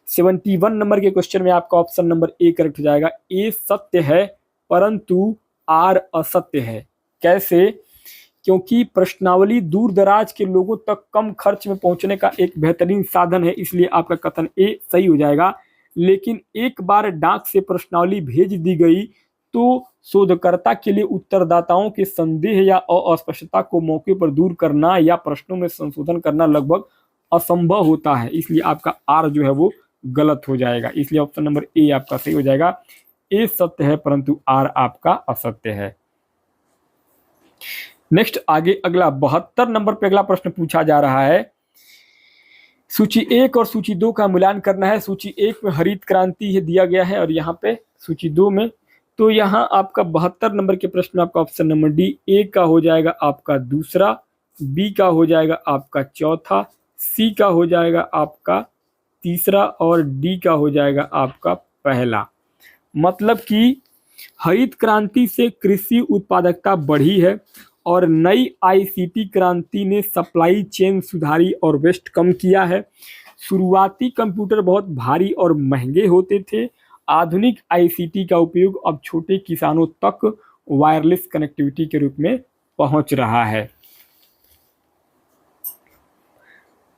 71 नंबर के क्वेश्चन में आपका ऑप्शन नंबर ए करेक्ट हो जाएगा। ए सत्य है परंतु आर असत्य है। कैसे? क्योंकि प्रश्नावली दूर दराज के लोगों तक कम खर्च में पहुंचने का एक बेहतरीन साधन है, इसलिए आपका कथन ए सही हो जाएगा। लेकिन एक बार डाक से प्रश्नावली भेज दी गई तो शोधकर्ता के लिए उत्तरदाताओं के संदेह या अस्पष्टता को मौके पर दूर करना या प्रश्नों में संशोधन करना लगभग असंभव होता है, इसलिए आपका आर जो है वो गलत हो जाएगा। इसलिए ऑप्शन नंबर ए आपका सही हो जाएगा। ए सत्य है परंतु आर आपका असत्य है। नेक्स्ट आगे अगला 72 नंबर पे अगला प्रश्न पूछा जा रहा है। सूची 1 और सूची 2 का मिलान करना है। सूची 1 में हरित क्रांति है दिया गया है और यहाँ पे सूची 2 में, तो यहाँ आपका 72 नंबर के प्रश्न में आपका ऑप्शन नंबर डी। ए का हो जाएगा आपका दूसरा, बी का हो जाएगा आपका चौथा, सी का हो जाएगा आपका तीसरा और डी का हो जाएगा आपका पहला। मतलब कि हरित क्रांति से कृषि उत्पादकता बढ़ी है और नई आईसीटी क्रांति ने सप्लाई चेन सुधारी और वेस्ट कम किया है। शुरुआती कंप्यूटर बहुत भारी और महंगे होते थे। आधुनिक आईसीटी का उपयोग अब छोटे किसानों तक वायरलेस कनेक्टिविटी के रूप में पहुंच रहा है।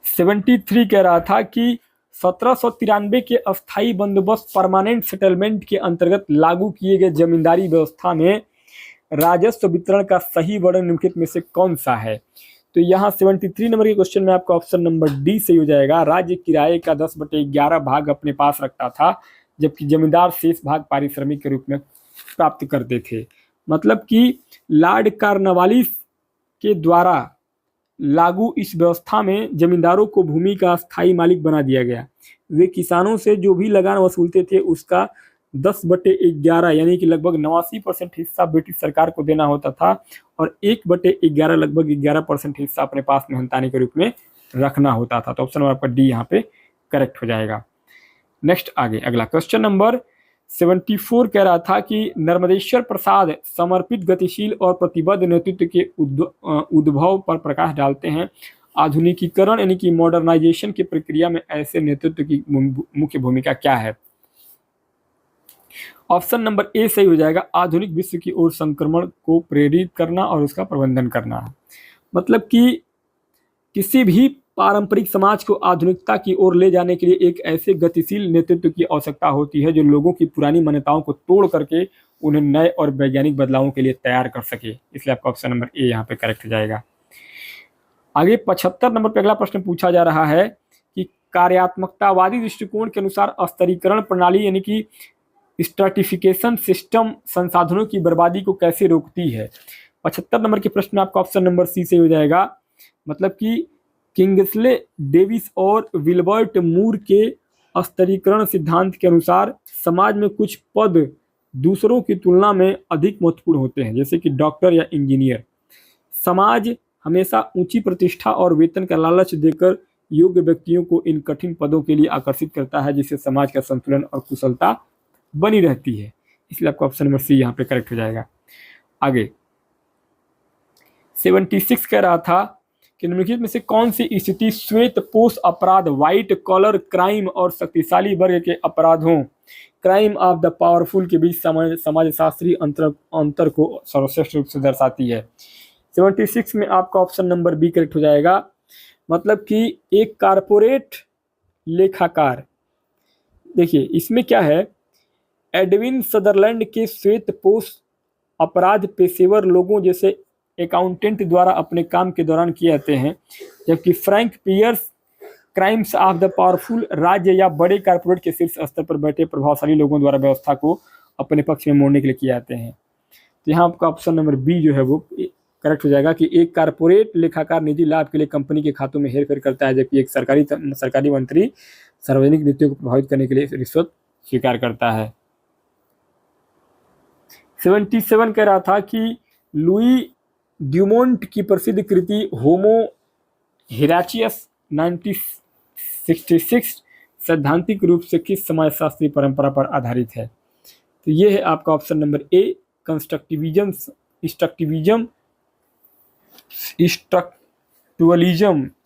73 कह रहा था कि 1793 के अस्थायी बंदोबस्त परमानेंट सेटलमेंट के अंतर्गत लागू किए गए जमींदारी व्यवस्था में राजस्व वितरण का सही वर्णन निम्नलिखित में से कौन सा है? तो यहाँ 73 नंबर के क्वेश्चन में आपका ऑप्शन नंबर डी सही हो जाएगा। राज्य किराए का 10/11 भाग अपने पास रखता था, जबकि जमींदार शेष भाग पारिश्रमिक के रूप में प्राप्त करते थे। मतलब कि लॉर्ड कॉर्नवालिस के द्वारा लागू इस व्यवस्था में जमींदारों को भूमि का स्थायी मालिक बना दिया गया। वे किसानों से जो भी लगान वसूलते थे उसका 10/11 यानी कि लगभग 89% हिस्सा ब्रिटिश सरकार को देना होता था और 1/11 लगभग 11% हिस्सा अपने पास मेहनताने के रूप में रखना होता था। तो ऑप्शन नंबर आपका डी यहाँ पे करेक्ट हो जाएगा। नेक्स्ट आगे अगला क्वेश्चन नंबर 74 कह रहा था कि नर्मदेश्वर प्रसाद समर्पित, गतिशील और प्रतिबद्ध नेतृत्व के उद्भव पर प्रकाश डालते हैं। आधुनिकीकरण यानी कि मॉडर्नाइजेशन की प्रक्रिया में ऐसे नेतृत्व की मुख्य भूमिका क्या है? ऑप्शन नंबर ए सही हो जाएगा। आधुनिक विश्व की ओर संक्रमण को प्रेरित करना और उसका प्रबंधन करना। मतलब कि किसी भी पारंपरिक समाज को आधुनिकता की ओर ले जाने के लिए एक ऐसे गतिशील नेतृत्व की आवश्यकता होती है जो लोगों की पुरानी मान्यताओं को तोड़ करके उन्हें नए और वैज्ञानिक बदलावों के लिए तैयार कर सके। इसलिए आपका ऑप्शन नंबर ए यहाँ पे करेक्ट हो जाएगा। आगे 75 नंबर पे अगला प्रश्न पूछा जा रहा है कि कार्यात्मकतावादी दृष्टिकोण के अनुसार स्तरीकरण प्रणाली यानी कि स्ट्रैटिफिकेशन सिस्टम संसाधनों की बर्बादी को कैसे रोकती है? 75 नंबर के प्रश्न में आपका ऑप्शन नंबर सी से हो जाएगा। मतलब कि किंग्सले डेविस और विल्बर्ट मूर के स्तरीकरण सिद्धांत के अनुसार समाज में कुछ पद दूसरों की तुलना में अधिक महत्वपूर्ण होते हैं, जैसे कि डॉक्टर या इंजीनियर। समाज हमेशा ऊंची प्रतिष्ठा और वेतन का लालच देकर योग्य व्यक्तियों को इन कठिन पदों के लिए आकर्षित करता है, जिससे समाज का संतुलन और कुशलता बनी रहती है। इसलिए आपका ऑप्शन नंबर सी यहाँ पे करेक्ट हो जाएगा। आगे 76 कह रहा था कि निम्नलिखित में से कौन सी स्थिति श्वेत पोष अपराध, व्हाइट कॉलर क्राइम और शक्तिशाली वर्ग के अपराधों, क्राइम ऑफ द पावरफुल के बीच समाजशास्त्रीय अंतर को सर्वश्रेष्ठ रूप से दर्शाती है? 76 में आपका ऑप्शन नंबर बी करेक्ट हो जाएगा। मतलब कि एक कारपोरेट लेखाकार, देखिए इसमें क्या है, एडविन सदरलैंड के श्वेत पोष अपराध पेशेवर लोगों जैसे अकाउंटेंट द्वारा अपने काम के दौरान किए जाते हैं, जबकि Frank Pierce crimes of the powerful राज्य या बड़े कारपोरेट के शीर्ष स्तर पर बैठे प्रभावशाली लोगों द्वारा व्यवस्था को अपने पक्ष में मोड़ने के लिए किए जाते हैं। तो यहाँ आपका ऑप्शन नंबर बी जो है वो करेक्ट हो जाएगा कि एक कारपोरेट लेखाकार निजी लाभ के लिए कंपनी के खातों में हेरफेर करता है, जबकि एक सरकारी मंत्री सार्वजनिक नीतियों को प्रभावित करने के लिए रिश्वत स्वीकार करता है। 77 कह रहा था कि लुई ड्यूमोंट की प्रसिद्ध कृति होमो हिराचियस 1966 सैद्धांतिक रूप से किस समाजशास्त्रीय परंपरा पर आधारित है? तो ये है आपका ऑप्शन नंबर ए, स्ट्रक्चरलिज्म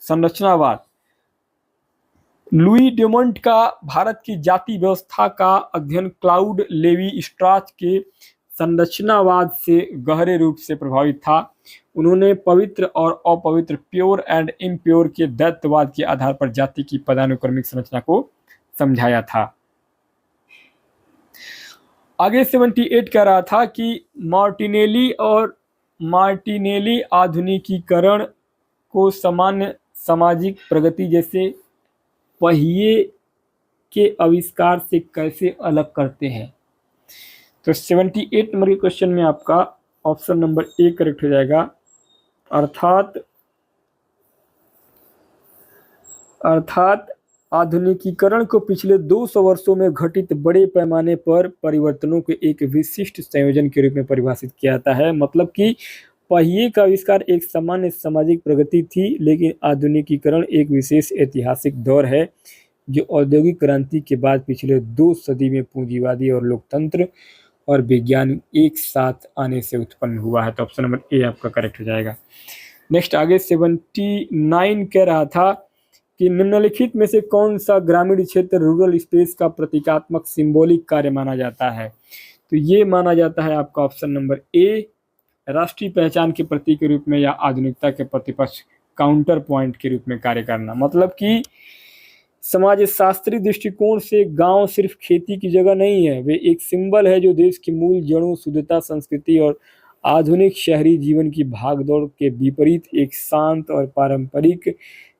संरचनावाद। लुई ड्यूमोंट का भारत की जाति व्यवस्था का अध्ययन क्लाउड लेवी स्ट्राच के संरचनावाद से गहरे रूप से प्रभावित था। उन्होंने पवित्र और अपवित्र, प्योर एंड इम्प्योर के द्वैतवाद के आधार पर जाति की पदानुक्रमिक संरचना को समझाया था। आगे 78 कह रहा था कि मार्टिनेली आधुनिकीकरण को सामान्य सामाजिक प्रगति जैसे पहिए के आविष्कार से कैसे अलग करते हैं? तो 78 नंबर के क्वेश्चन में आपका ऑप्शन नंबर ए करेक्ट हो जाएगा। अर्थात आधुनिकीकरण को पिछले 200 वर्षों में घटित बड़े पैमाने पर परिवर्तनों के एक विशिष्ट संयोजन के रूप में परिभाषित किया जाता है। मतलब कि पहिए का आविष्कार एक सामान्य सामाजिक प्रगति थी, लेकिन आधुनिकीकरण एक विशेष ऐतिहासिक दौर है जो औद्योगिक क्रांति के बाद पिछले 2 सदी में पूंजीवादी और लोकतंत्र और विज्ञान एक साथ आने से उत्पन्न हुआ है। तो ऑप्शन नंबर ए आपका करेक्ट हो जाएगा। नेक्स्ट आगे 79 कह रहा था कि निम्नलिखित में से कौन सा ग्रामीण क्षेत्र रूरल स्पेस का प्रतीकात्मक सिंबॉलिक कार्य माना जाता है? तो ये माना जाता है आपका ऑप्शन नंबर ए, राष्ट्रीय पहचान के प्रतीक के रूप में या आधुनिकता के प्रतिपक्ष काउंटर पॉइंट के रूप में कार्य करना। मतलब कि समाजशास्त्री दृष्टिकोण से गांव सिर्फ खेती की जगह नहीं है, वे एक सिंबल है जो देश की मूल जड़ों, शुद्धता, संस्कृति और आधुनिक शहरी जीवन की भागदौड़ के विपरीत एक शांत और पारंपरिक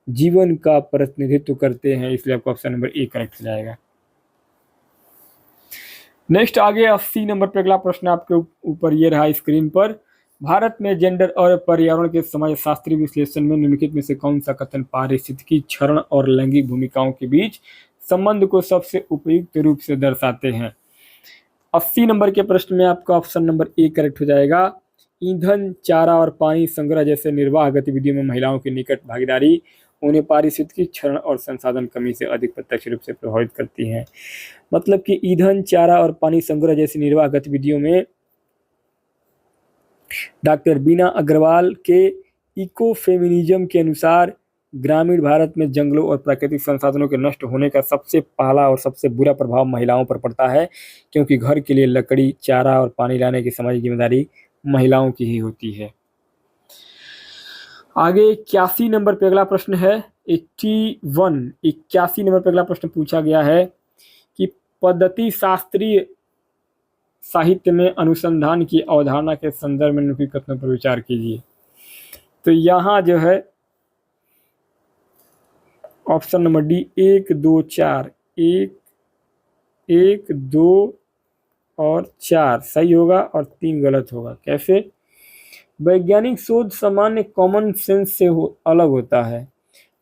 जीवन का प्रतिनिधित्व करते हैं, इसलिए आपका ऑप्शन नंबर ए करेक्ट हो जाएगा। नेक्स्ट आगे 80 नंबर पे अगला प्रश्न आपके ऊपर ये रहा स्क्रीन पर। भारत में जेंडर और पर्यावरण के समाजशास्त्री विश्लेषण में निम्नलिखित में से कौन सा कथन पारिस्थितिकी क्षरण और लैंगिक भूमिकाओं के बीच संबंध को सबसे उपयुक्त रूप से दर्शाते हैं? 80 नंबर के प्रश्न में आपका ऑप्शन नंबर ए करेक्ट हो जाएगा। ईंधन, चारा और पानी संग्रह जैसे निर्वाह गतिविधियों में महिलाओं की निकट भागीदारी उन्हें पारिस्थितिकी क्षरण और संसाधन कमी से अधिक प्रत्यक्ष रूप से प्रभावित करती हैं। मतलब कि ईंधन, चारा और पानी संग्रह जैसी निर्वाह गतिविधियों में डॉक्टर बीना अग्रवाल के इको फेमिनिज्म के अनुसार ग्रामीण भारत में जंगलों और प्राकृतिक संसाधनों के नष्ट होने का सबसे पहला और सबसे बुरा प्रभाव महिलाओं पर पड़ता है, क्योंकि घर के लिए लकड़ी, चारा और पानी लाने की सामाजिक जिम्मेदारी महिलाओं की ही होती है। आगे 81 नंबर पे अगला प्रश्न है। 81 नंबर पे अगला प्रश्न पूछा गया है कि पद्धति शास्त्रीय साहित्य में अनुसंधान की अवधारणा के संदर्भ में निम्नलिखित कथनों पर विचार कीजिए। तो यहाँ जो है ऑप्शन नंबर डी 1, 2, 4, 1, 2 और 4 सही होगा और 3 गलत होगा। कैसे? वैज्ञानिक शोध सामान्य कॉमन सेंस से अलग होता है,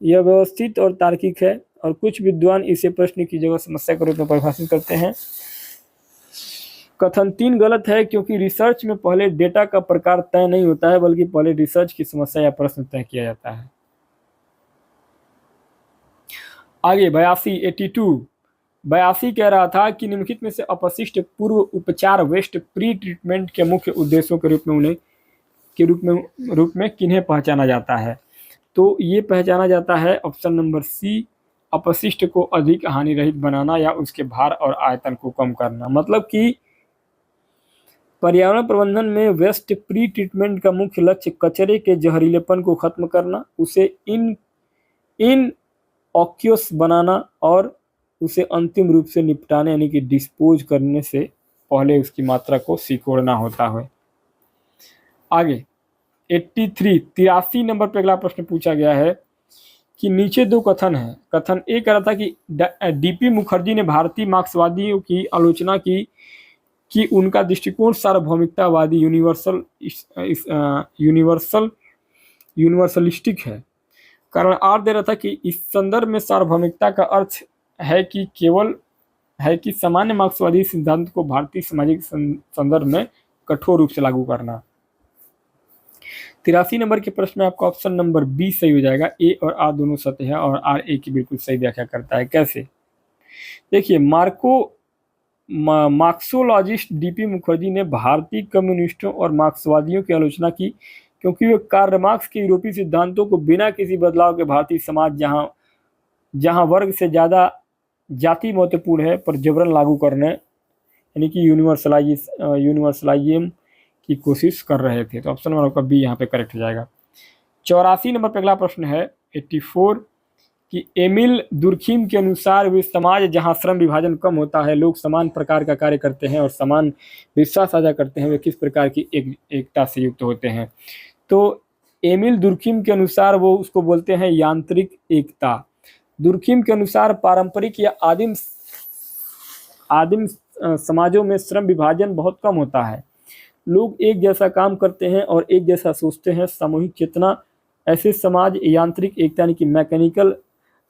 यह व्यवस्थित और तार्किक है और कुछ विद्वान इसे प्रश्न की जगह समस्या के रूप में परिभाषित करते हैं। कथन 3 गलत है, क्योंकि रिसर्च में पहले डेटा का प्रकार तय नहीं होता है, बल्कि पहले रिसर्च की समस्या या प्रश्न तय किया जाता है। आगे 82 कह रहा था कि निम्नलिखित में से अपशिष्ट पूर्व उपचार वेस्ट प्री ट्रीटमेंट के मुख्य उद्देश्यों के रूप में किन्हें पहचाना जाता है? तो ये पहचाना जाता है ऑप्शन नंबर सी, अपशिष्ट को अधिक हानि रहित बनाना या उसके भार और आयतन को कम करना। मतलब कि पर्यावरण प्रबंधन में वेस्ट प्री ट्रीटमेंट का मुख्य लक्ष्य कचरे के जहरीलेपन को खत्म करना, उसे इन ऑक्यूस बनाना और उसे अंतिम रूप से निपटाने यानी कि डिस्पोज करने से पहले उसकी मात्रा को सिकोड़ना होता है। आगे 83 नंबर पर अगला प्रश्न पूछा गया है कि नीचे 2 कथन हैं। कथन ए कह रहा था कि डीपी मुखर्जी ने भारतीय मार्क्सवादियों की आलोचना की कि उनका दृष्टिकोण सार्वभौमिकतावादी यूनिवर्सलिस्टिक है। कारण आर दे रहा था कि इस संदर्भ में सार्वभौमिकता का अर्थ है कि सामान्य मार्क्सवादी सिद्धांत को भारतीय सामाजिक संदर्भ में कठोर रूप से लागू करना। 83 नंबर के प्रश्न में आपका ऑप्शन नंबर बी सही हो जाएगा। ए और आर दोनों सत्य है और आर ए की बिल्कुल सही व्याख्या करता है। कैसे? देखिए, मार्क्सोलॉजिस्ट डीपी मुखर्जी ने भारतीय कम्युनिस्टों और मार्क्सवादियों की आलोचना की, क्योंकि वे कार्ल मार्क्स के यूरोपीय सिद्धांतों को बिना किसी बदलाव के भारतीय समाज जहां वर्ग से ज़्यादा जाति महत्वपूर्ण है पर जबरन लागू करने यानी कि यूनिवर्सलाइज्म की कोशिश कर रहे थे। तो ऑप्शन नंबर आपका बी यहाँ पे करेक्ट हो जाएगा। 84 नंबर पर अगला प्रश्न है 84 कि एमिल दुर्खीम के अनुसार वे समाज जहां श्रम विभाजन कम होता है, लोग समान प्रकार का कार्य करते हैं और समान विश्वास साझा करते हैं, वे किस प्रकार की एकता से युक्त होते हैं? तो एमिल दुर्खीम के अनुसार वो उसको बोलते हैं यांत्रिक एकता। दुर्खीम के अनुसार पारंपरिक या आदिम समाजों में श्रम विभाजन बहुत कम होता है, लोग एक जैसा काम करते हैं और एक जैसा सोचते हैं। सामूहिक चेतना ऐसे समाज यांत्रिक एकता यानी कि मैकेनिकल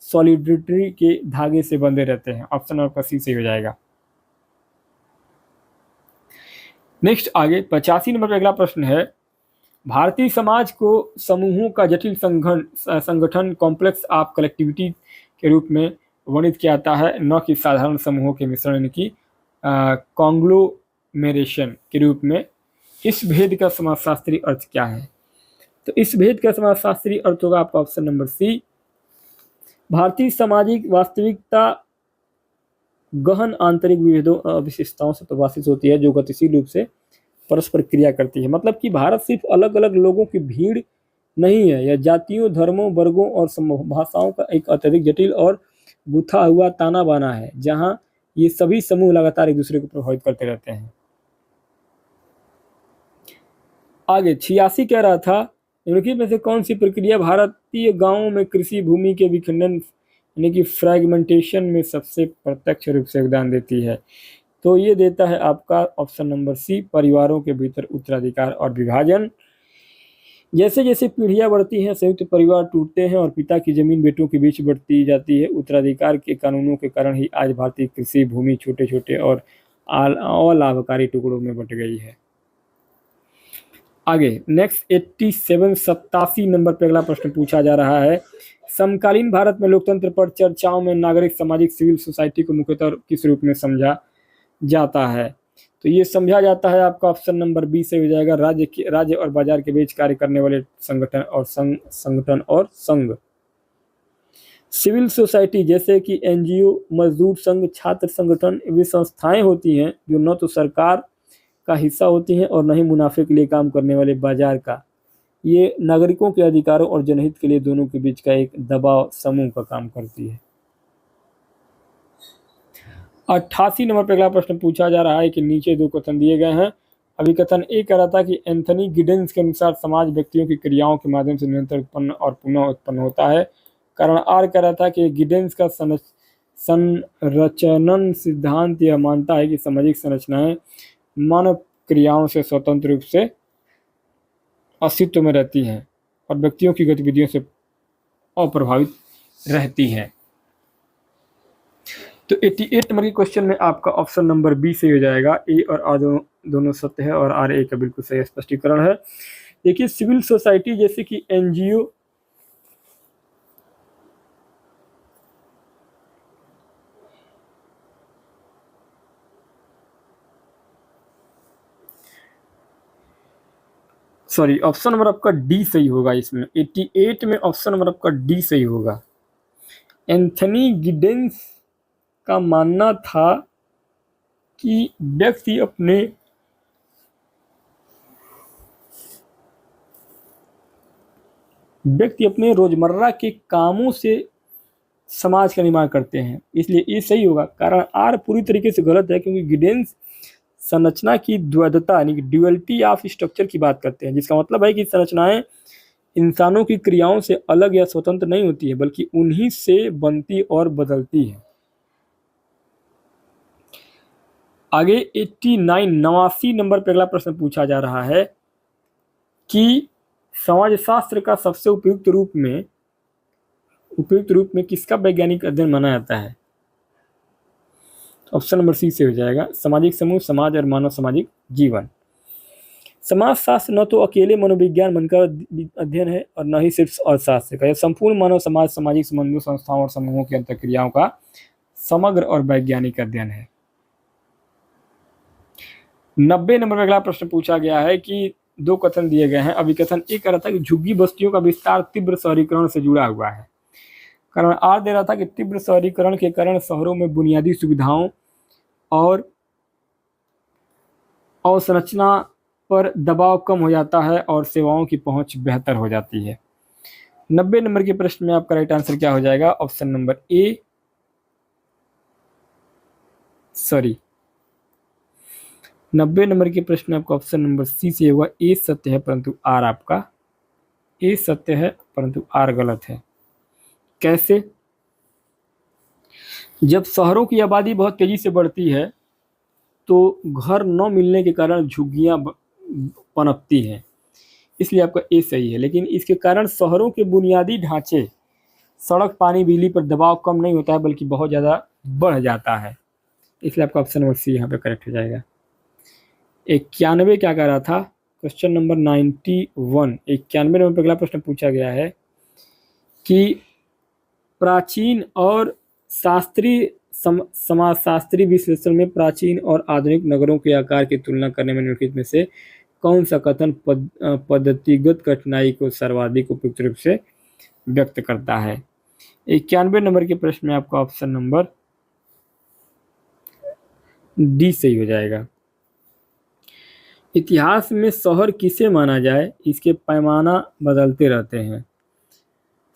सॉलिडरिटी के धागे से बंधे रहते हैं। ऑप्शन नंबर सी सही हो जाएगा। नेक्स्ट आगे 85 नंबर पर अगला प्रश्न है, भारतीय समाज को समूहों का जटिल संगठन कॉम्प्लेक्स ऑफ कलेक्टिविटी के रूप में वर्णित किया जाता है, न कि साधारण समूहों के मिश्रण यानी कि कॉन्ग्लोमेरेशन के रूप में। इस भेद का समाजशास्त्री अर्थ क्या है? तो इस भेद का समाजशास्त्री अर्थ होगा आपका ऑप्शन नंबर सी, भारतीय सामाजिक वास्तविकता गहन आंतरिक विभेदों विशेषताओं से प्रभावित होती है, जो गतिशील रूप से परस्पर क्रिया करती है। मतलब कि भारत सिर्फ अलग अलग लोगों की भीड़ नहीं है, यह जातियों, धर्मों, वर्गों और भाषाओं का एक अत्यधिक जटिल और गुथा हुआ ताना बाना है, जहां ये सभी समूह लगातार एक दूसरे को प्रभावित करते रहते हैं। आगे 86 कह रहा था, निम्नलिखित में से कौन सी प्रक्रिया भारतीय गांवों में कृषि भूमि के विखंडन यानी कि फ्रैगमेंटेशन में सबसे प्रत्यक्ष रूप से योगदान देती है? तो ये देता है आपका ऑप्शन नंबर सी, परिवारों के भीतर उत्तराधिकार और विभाजन। जैसे जैसे पीढ़ियां बढ़ती हैं, संयुक्त परिवार टूटते हैं और पिता की जमीन बेटों के बीच बढ़ती जाती है। उत्तराधिकार के कानूनों के कारण ही आज भारतीय कृषि भूमि छोटे छोटे और अलाभकारी टुकड़ों में बंट गई है। आगे नेक्स्ट 87 नंबर पे अगला प्रश्न पूछा जा रहा है, समकालीन भारत में लोकतंत्र पर चर्चाओं में नागरिक सामाजिक सिविल सोसाइटी को मुख्यतः किस रूप में समझा जाता है? तो ये समझा जाता है आपका ऑप्शन नंबर बी से हो जाएगा, राज्य और बाजार के बीच कार्य करने वाले संगठन और संघ। सिविल सोसाइटी जैसे कि एनजीओ, मजदूर संघ, छात्र संगठन, वे संस्थाएं होती हैं जो न तो सरकार का हिस्सा होती हैं और न ही मुनाफे के लिए काम करने वाले बाजार का। ये नागरिकों के अधिकारों और जनहित के लिए दोनों के बीच का एक दबाव समूह का काम करती है। 88 नंबर पर अगला प्रश्न पूछा जा रहा है कि नीचे दो कथन दिए गए हैं। अभिकथन ए कह रहा था कि एंथनी गिडेंस के अनुसार समाज व्यक्तियों की क्रियाओं के माध्यम से निरंतर उत्पन्न और पुनः उत्पन्न होता है। कारण आर कह रहा था कि गिडेंस का संरचनन सिद्धांत यह मानता है कि सामाजिक संरचनाएं मानव क्रियाओं से स्वतंत्र रूप से अस्तित्व में रहती हैं और व्यक्तियों की गतिविधियों से अप्रभावित रहती हैं। तो 88 नंबर के क्वेश्चन में आपका ऑप्शन नंबर बी से हो जाएगा, ए और आर दोनों सत्य है और आर ए का बिल्कुल सही स्पष्टीकरण है। देखिए सिविल सोसाइटी जैसे कि एनजीओ, सॉरी ऑप्शन नंबर आपका डी सही होगा इसमें, 88 में ऑप्शन नंबर आपका डी सही होगा। एंथनी गिडेंस का मानना था कि व्यक्ति अपने रोजमर्रा के कामों से समाज का निर्माण करते हैं, इसलिए ये सही होगा। कारण आर पूरी तरीके से गलत है क्योंकि गिडेंस संरचना की द्वैधता यानी कि ड्यूअलिटी ऑफ स्ट्रक्चर की बात करते हैं, जिसका मतलब है कि संरचनाएं इंसानों की क्रियाओं से अलग या स्वतंत्र नहीं होती है बल्कि उन्हीं से बनती और बदलती है। आगे 89 नंबर पर अगला प्रश्न पूछा जा रहा है कि समाजशास्त्र का सबसे उपयुक्त रूप में किसका वैज्ञानिक अध्ययन माना जाता है? ऑप्शन नंबर सी से हो जाएगा, सामाजिक समूह, समाज और मानव सामाजिक जीवन। समाजशास्त्र न तो अकेले मनोविज्ञान मन का अध्ययन है और न ही सिर्फ अर्थशास्त्र का, यह संपूर्ण मानव समाज, सामाजिक संबंधों, संस्थाओं और समूहों की अंतःक्रियाओं का समग्र और वैज्ञानिक अध्ययन है। 90 नंबर पर अगला प्रश्न पूछा गया है कि दो कथन दिए गए हैं। अभिकथन ए कह रहा था कि झुग्गी बस्तियों का विस्तार तीव्र शहरीकरण से जुड़ा हुआ है। कारण आर दे रहा था कि तीव्र शहरीकरण के कारण शहरों में बुनियादी सुविधाओं और अवसंरचना पर दबाव कम हो जाता है और सेवाओं की पहुंच बेहतर हो जाती है। 90 नंबर के प्रश्न में आपका राइट आंसर क्या हो जाएगा? ऑप्शन नंबर ए, सॉरी 90 नंबर के प्रश्न में आपका ऑप्शन नंबर सी से होगा, ए सत्य है परंतु आर आपका ए सत्य है परंतु आर गलत है। कैसे? जब शहरों की आबादी बहुत तेजी से बढ़ती है तो घर न मिलने के कारण झुग्गियां पनपती हैं, इसलिए आपका ए सही है। लेकिन इसके कारण शहरों के बुनियादी ढांचे, सड़क, पानी, बिजली पर दबाव कम नहीं होता है बल्कि बहुत ज़्यादा बढ़ जाता है, इसलिए आपका ऑप्शन नंबर सी यहाँ पे करेक्ट हो जाएगा। 91 क्या कह रहा था? क्वेश्चन नंबर 91, 91 नंबर पर अगला प्रश्न पूछा गया है कि प्राचीन और शास्त्रीय समाजशास्त्री विश्लेषण में प्राचीन और आधुनिक नगरों के आकार की तुलना करने में निम्नलिखित में से कौन सा कथन पद्धतिगत कठिनाई को सर्वाधिक उपयुक्त रूप से व्यक्त करता है? 91 नंबर के प्रश्न में आपका ऑप्शन नंबर डी सही हो जाएगा। इतिहास में शहर किसे माना जाए, इसके पैमाना बदलते रहते हैं।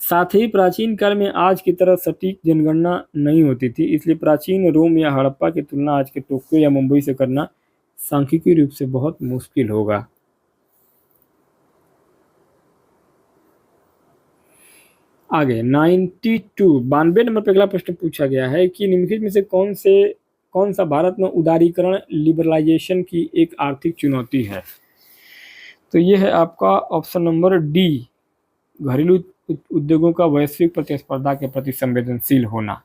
साथ ही प्राचीन काल में आज की तरह सटीक जनगणना नहीं होती थी, इसलिए प्राचीन रोम या हड़प्पा की तुलना आज के टोक्यो या मुंबई से करना सांख्यिकीय रूप से बहुत मुश्किल होगा। आगे 92 नंबर पे अगला प्रश्न पूछा गया है कि निम्नलिखित में से कौन सा भारत में उदारीकरण लिबरलाइजेशन की एक आर्थिक चुनौती है। तो ये है आपका ऑप्शन नंबर डी, घरेलू उद्योगों का वैश्विक प्रतिस्पर्धा के प्रति संवेदनशील होना।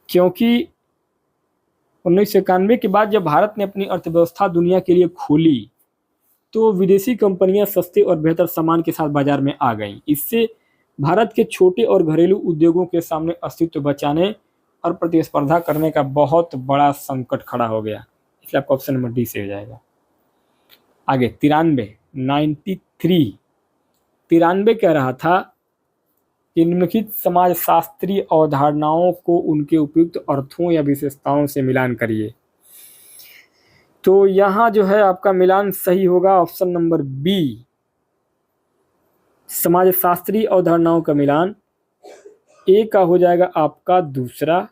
क्योंकि 1991 के बाद जब भारत ने अपनी अर्थव्यवस्था दुनिया के लिए खोली तो विदेशी कंपनियां सस्ते और बेहतर सामान के साथ बाजार में आ गईं। इससे भारत के छोटे और घरेलू उद्योगों के सामने अस्तित्व बचाने और प्रतिस्पर्धा करने का बहुत बड़ा संकट खड़ा हो गया। इसलिए आपका ऑप्शन नंबर डी से हो जाएगा। आगे 93 कह रहा था कि निम्नलिखित समाजशास्त्रीय अवधारणाओं को उनके उपयुक्त अर्थों या विशेषताओं से मिलान करिए। तो यहाँ जो है आपका मिलान सही होगा ऑप्शन नंबर बी, समाजशास्त्रीय अवधारणाओं का मिलान। ए का हो जाएगा आपका दूसरा,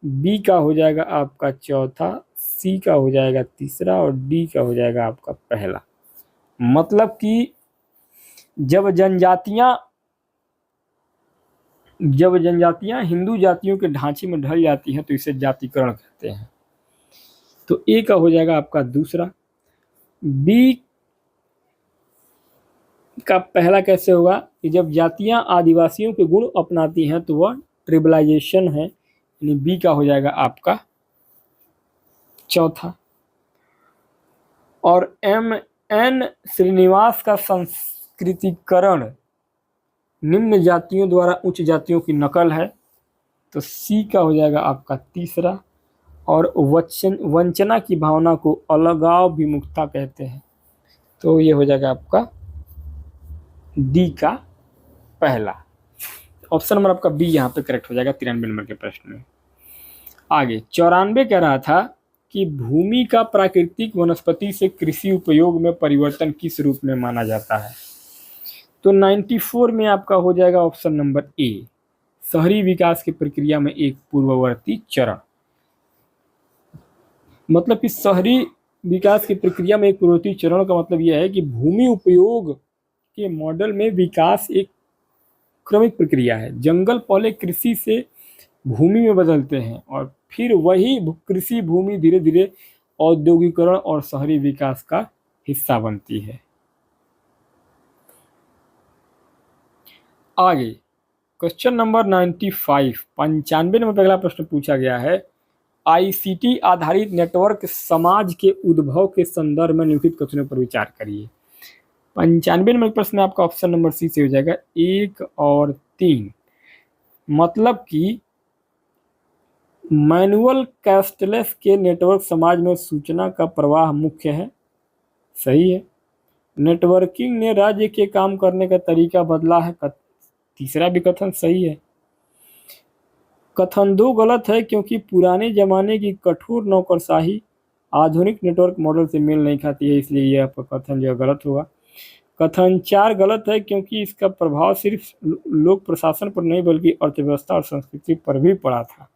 बी का हो जाएगा आपका चौथा, सी का हो जाएगा तीसरा और डी का हो जाएगा आपका पहला। मतलब कि जब जनजातियां हिंदू जातियों के ढांचे में ढल जाती हैं तो इसे जातिकरण कहते हैं। तो ए का हो जाएगा आपका दूसरा, बी का पहला कैसे होगा कि जब जातियां आदिवासियों के गुण अपनाती हैं तो वह ट्रिबलाइजेशन है, यानी बी का हो जाएगा आपका चौथा। और एम.एन. श्रीनिवास का संस्कृतिकरण निम्न जातियों द्वारा उच्च जातियों की नकल है, तो सी का हो जाएगा आपका तीसरा। और वंचना की भावना को अलगाव विमुक्ता कहते हैं, तो ये हो जाएगा आपका डी का पहला। ऑप्शन नंबर आपका बी यहाँ पे करेक्ट हो जाएगा 93 नंबर के प्रश्न में। आगे 94 कह रहा था कि भूमि का प्राकृतिक वनस्पति से कृषि उपयोग में परिवर्तन किस रूप में माना जाता है। तो 94 में आपका हो जाएगा ऑप्शन नंबर ए, शहरी विकास की प्रक्रिया में एक पूर्ववर्ती चरण। मतलब कि शहरी विकास की प्रक्रिया में एक पूर्ववर्ती चरण का मतलब यह है कि भूमि उपयोग के मॉडल में विकास एक क्रमिक प्रक्रिया है। जंगल पहले कृषि से भूमि में बदलते हैं और फिर वही कृषि भूमि धीरे धीरे औद्योगिकरण और शहरी विकास का हिस्सा बनती है। आगे क्वेश्चन नंबर 95 नंबर अगला प्रश्न पूछा गया है, आईसीटी आधारित नेटवर्क समाज के उद्भव के संदर्भ में निम्नलिखित कथनों पर विचार करिए। 95 नंबर प्रश्न में आपका ऑप्शन नंबर सी से हो जाएगा 1 और 3। मतलब कि मैनुअल कैस्टलेस के नेटवर्क समाज में सूचना का प्रवाह मुख्य है, सही है। नेटवर्किंग ने राज्य के काम करने का तरीका बदला है, तीसरा भी कथन सही है। कथन 2 गलत है क्योंकि पुराने जमाने की कठोर नौकरशाही आधुनिक नेटवर्क मॉडल से मेल नहीं खाती है, इसलिए यह आपका कथन जो गलत होगा। कथन 4 गलत है क्योंकि इसका प्रभाव सिर्फ लोक प्रशासन पर नहीं बल्कि अर्थव्यवस्था और संस्कृति पर भी पड़ा था।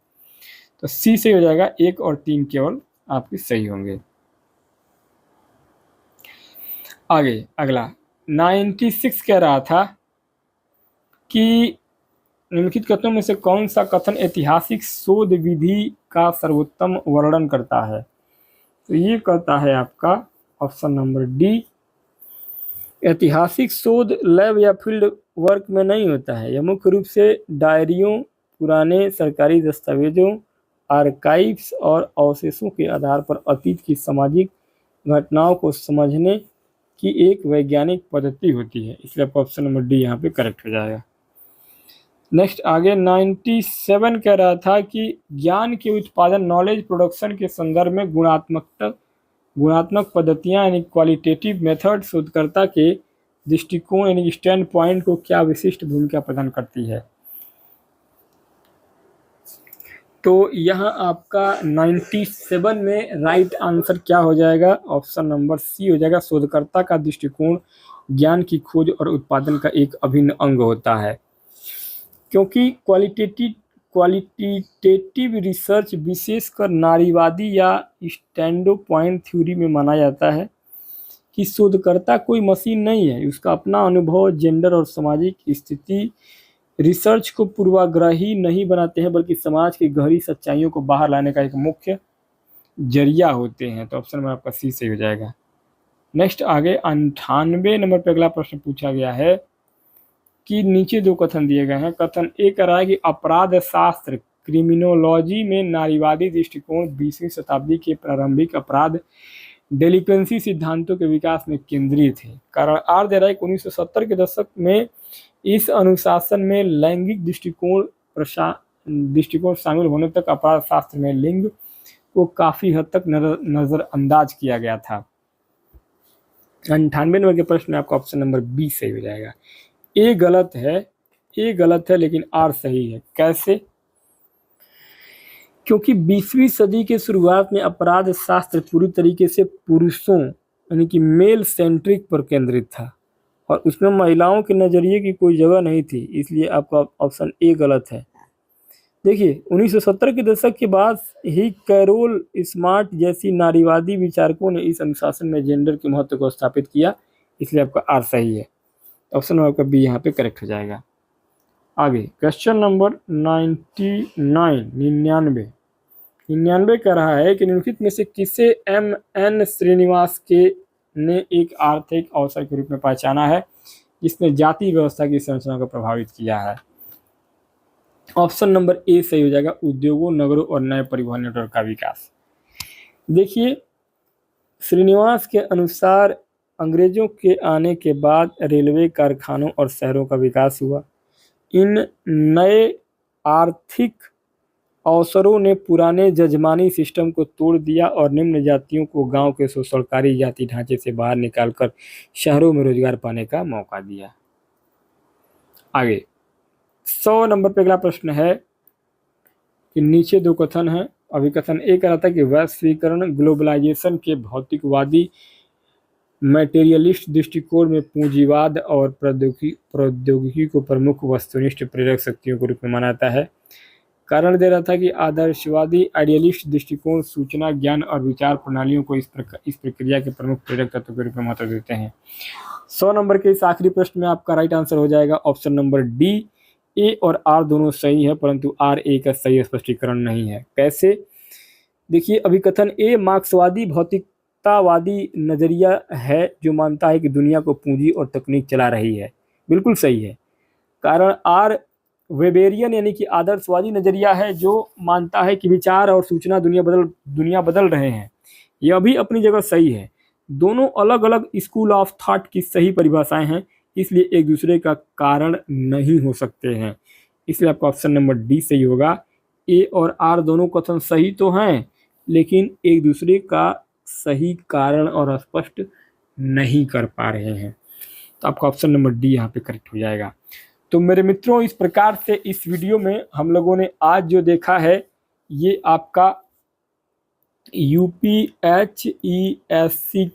तो सी से हो जाएगा 1 और 3 केवल आपके सही होंगे। आगे अगला 96 कह रहा था कि निम्नलिखित कथनों में से कौन सा कथन ऐतिहासिक शोध विधि का सर्वोत्तम वर्णन करता है। तो ये कहता है आपका ऑप्शन नंबर डी, ऐतिहासिक शोध लैब या फील्ड वर्क में नहीं होता है। यह मुख्य रूप से डायरियों, पुराने सरकारी दस्तावेजों, आर्काइव्स और अवशेषों के आधार पर अतीत की सामाजिक घटनाओं को समझने की एक वैज्ञानिक पद्धति होती है, इसलिए आपका ऑप्शन नंबर डी यहाँ पे करेक्ट हो जाएगा। नेक्स्ट आगे 97 कह रहा था कि ज्ञान के उत्पादन नॉलेज प्रोडक्शन के संदर्भ में गुणात्मक पद्धतियाँ यानी क्वालिटेटिव मेथड शोधकर्ता के दृष्टिकोण यानी स्टैंड पॉइंट को क्या विशिष्ट भूमिका प्रदान करती है। तो यहाँ आपका 97 में राइट आंसर क्या हो जाएगा, ऑप्शन नंबर सी हो जाएगा। शोधकर्ता का दृष्टिकोण ज्ञान की खोज और उत्पादन का एक अभिन्न अंग होता है, क्योंकि क्वालिटेटिव रिसर्च विशेषकर नारीवादी या स्टैंडो पॉइंट थ्योरी में माना जाता है कि शोधकर्ता कोई मशीन नहीं है, उसका अपना अनुभव, जेंडर और सामाजिक स्थिति रिसर्च को पूर्वाग्रही नहीं बनाते हैं बल्कि समाज की गहरी सच्चाइयों को बाहर लाने का एक मुख्य जरिया होते हैं। तो ऑप्शन में आपका सी सही हो जाएगा। नेक्स्ट आगे 98 नंबर पर अगला प्रश्न पूछा गया है कि नीचे दो कथन दिए गए हैं। कथन ए कह रहा है कि अपराध शास्त्र क्रिमिनोलॉजी में नारीवादी दृष्टिकोण 20वीं शताब्दी के प्रारंभिक अपराध डेलिक्वेंसी सिद्धांतों के विकास में केंद्रित है। कारण आर दे रहा है कि 1970 के दशक में इस अनुशासन में लैंगिक दृष्टिकोण शामिल होने तक अपराध शास्त्र में लिंग को काफी हद तक नजरअंदाज किया गया था। 98 नंबर के प्रश्न में आपका ऑप्शन नंबर बी सही हो जाएगा। ए गलत है लेकिन आर सही है। कैसे? क्योंकि 20वीं सदी के शुरुआत में अपराध शास्त्र पूरी तरीके से पुरुषों यानी कि मेल सेंट्रिक पर केंद्रित था और उसमें महिलाओं के नज़रिए की कोई जगह नहीं थी, इसलिए आपका ऑप्शन ए गलत है। देखिए 1970 के दशक के बाद ही कैरोल स्मार्ट जैसी नारीवादी विचारकों ने इस अनुशासन में जेंडर के महत्व को स्थापित किया, इसलिए आपका आर सही है। ऑप्शन आपका बी यहाँ पे करेक्ट हो जाएगा। आगे क्वेश्चन नंबर 99 कह रहा है कि निम्नलिखित में से किसे M.N. श्रीनिवास ने एक आर्थिक अवसर के रूप में पहचाना है जिसने जाति व्यवस्था की संरचना को प्रभावित किया है। ऑप्शन नंबर ए सही हो जाएगा, उद्योगों, नगरों और नए परिवहन नेटवर्क का विकास। देखिए श्रीनिवास के अनुसार अंग्रेजों के आने के बाद रेलवे, कारखानों और शहरों का विकास हुआ। इन नए आर्थिक अवसरों ने पुराने जजमानी सिस्टम को तोड़ दिया और निम्न जातियों को गांव के शोषणकारी जाति ढांचे से बाहर निकालकर शहरों में रोजगार पाने का मौका दिया। आगे 100 नंबर पर अगला प्रश्न है कि नीचे दो कथन है। अभी कथन ए कह रहा था कि वैश्वीकरण ग्लोबलाइजेशन के भौतिकवादी मटेरियलिस्ट दृष्टिकोण में पूंजीवाद और प्रौद्योगिकी को प्रमुख वस्तुनिष्ठ प्रेरक शक्तियों के रूप में माना जाता है। कारण दे रहा था कि आदर्शवादी आइडियलिस्ट दृष्टिकोण सूचना, ज्ञान और विचार प्रणालियों को इस प्रक्रिया के प्रमुख प्रेरक तत्व के रूप में महत्व देते हैं। 100 नंबर के इस आखिरी प्रश्न में आपका राइट आंसर हो जाएगा ऑप्शन नंबर डी। ए और आर दोनों सही है परंतु आर ए का सही स्पष्टीकरण नहीं है। कैसे? देखिए अभी कथन ए मार्क्सवादी भौतिकतावादी नजरिया है जो मानता है कि दुनिया को पूंजी और तकनीक चला रही है, बिल्कुल सही है। कारण आर वेबेरियन यानी कि आदर्शवादी नजरिया है जो मानता है कि विचार और सूचना दुनिया बदल रहे हैं, यह भी अपनी जगह सही है। दोनों अलग अलग स्कूल ऑफ थॉट की सही परिभाषाएं हैं, इसलिए एक दूसरे का कारण नहीं हो सकते हैं, इसलिए आपका ऑप्शन नंबर डी सही होगा। ए और आर दोनों कथन सही तो हैं लेकिन एक दूसरे का सही कारण और स्पष्ट नहीं कर पा रहे हैं, तो आपका ऑप्शन नंबर डी यहाँ पे करेक्ट हो जाएगा। तो मेरे मित्रों इस प्रकार से इस वीडियो में हम लोगों ने आज जो देखा है ये आपका UPHESC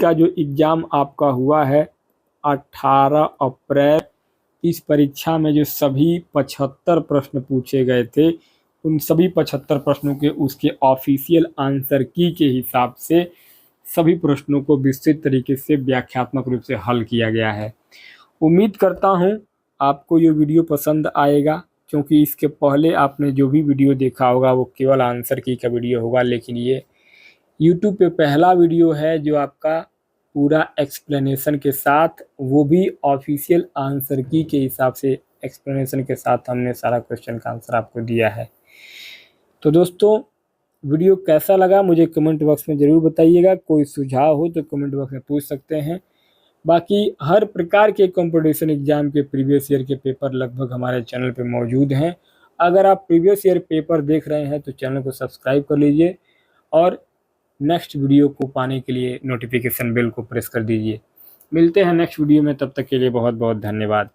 का जो एग्ज़ाम आपका हुआ है 18 अप्रैल। इस परीक्षा में जो सभी 75 प्रश्न पूछे गए थे उन सभी 75 प्रश्नों के उसके ऑफिशियल आंसर की के हिसाब से सभी प्रश्नों को विस्तृत तरीके से व्याख्यात्मक रूप से हल किया गया है। उम्मीद करता हूँ आपको ये वीडियो पसंद आएगा, क्योंकि इसके पहले आपने जो भी वीडियो देखा होगा वो केवल आंसर की का वीडियो होगा, लेकिन ये YouTube पे पहला वीडियो है जो आपका पूरा एक्सप्लेनेशन के साथ, वो भी ऑफिशियल आंसर की के हिसाब से एक्सप्लेनेशन के साथ हमने सारा क्वेश्चन का आंसर आपको दिया है। तो दोस्तों वीडियो कैसा लगा मुझे कमेंट बॉक्स में ज़रूर बताइएगा। कोई सुझाव हो तो कमेंट बॉक्स में पूछ सकते हैं। बाकी हर प्रकार के कंपटीशन एग्जाम के प्रीवियस ईयर के पेपर लगभग हमारे चैनल पे मौजूद हैं। अगर आप प्रीवियस ईयर पेपर देख रहे हैं तो चैनल को सब्सक्राइब कर लीजिए और नेक्स्ट वीडियो को पाने के लिए नोटिफिकेशन बेल को प्रेस कर दीजिए। मिलते हैं नेक्स्ट वीडियो में, तब तक के लिए बहुत बहुत धन्यवाद।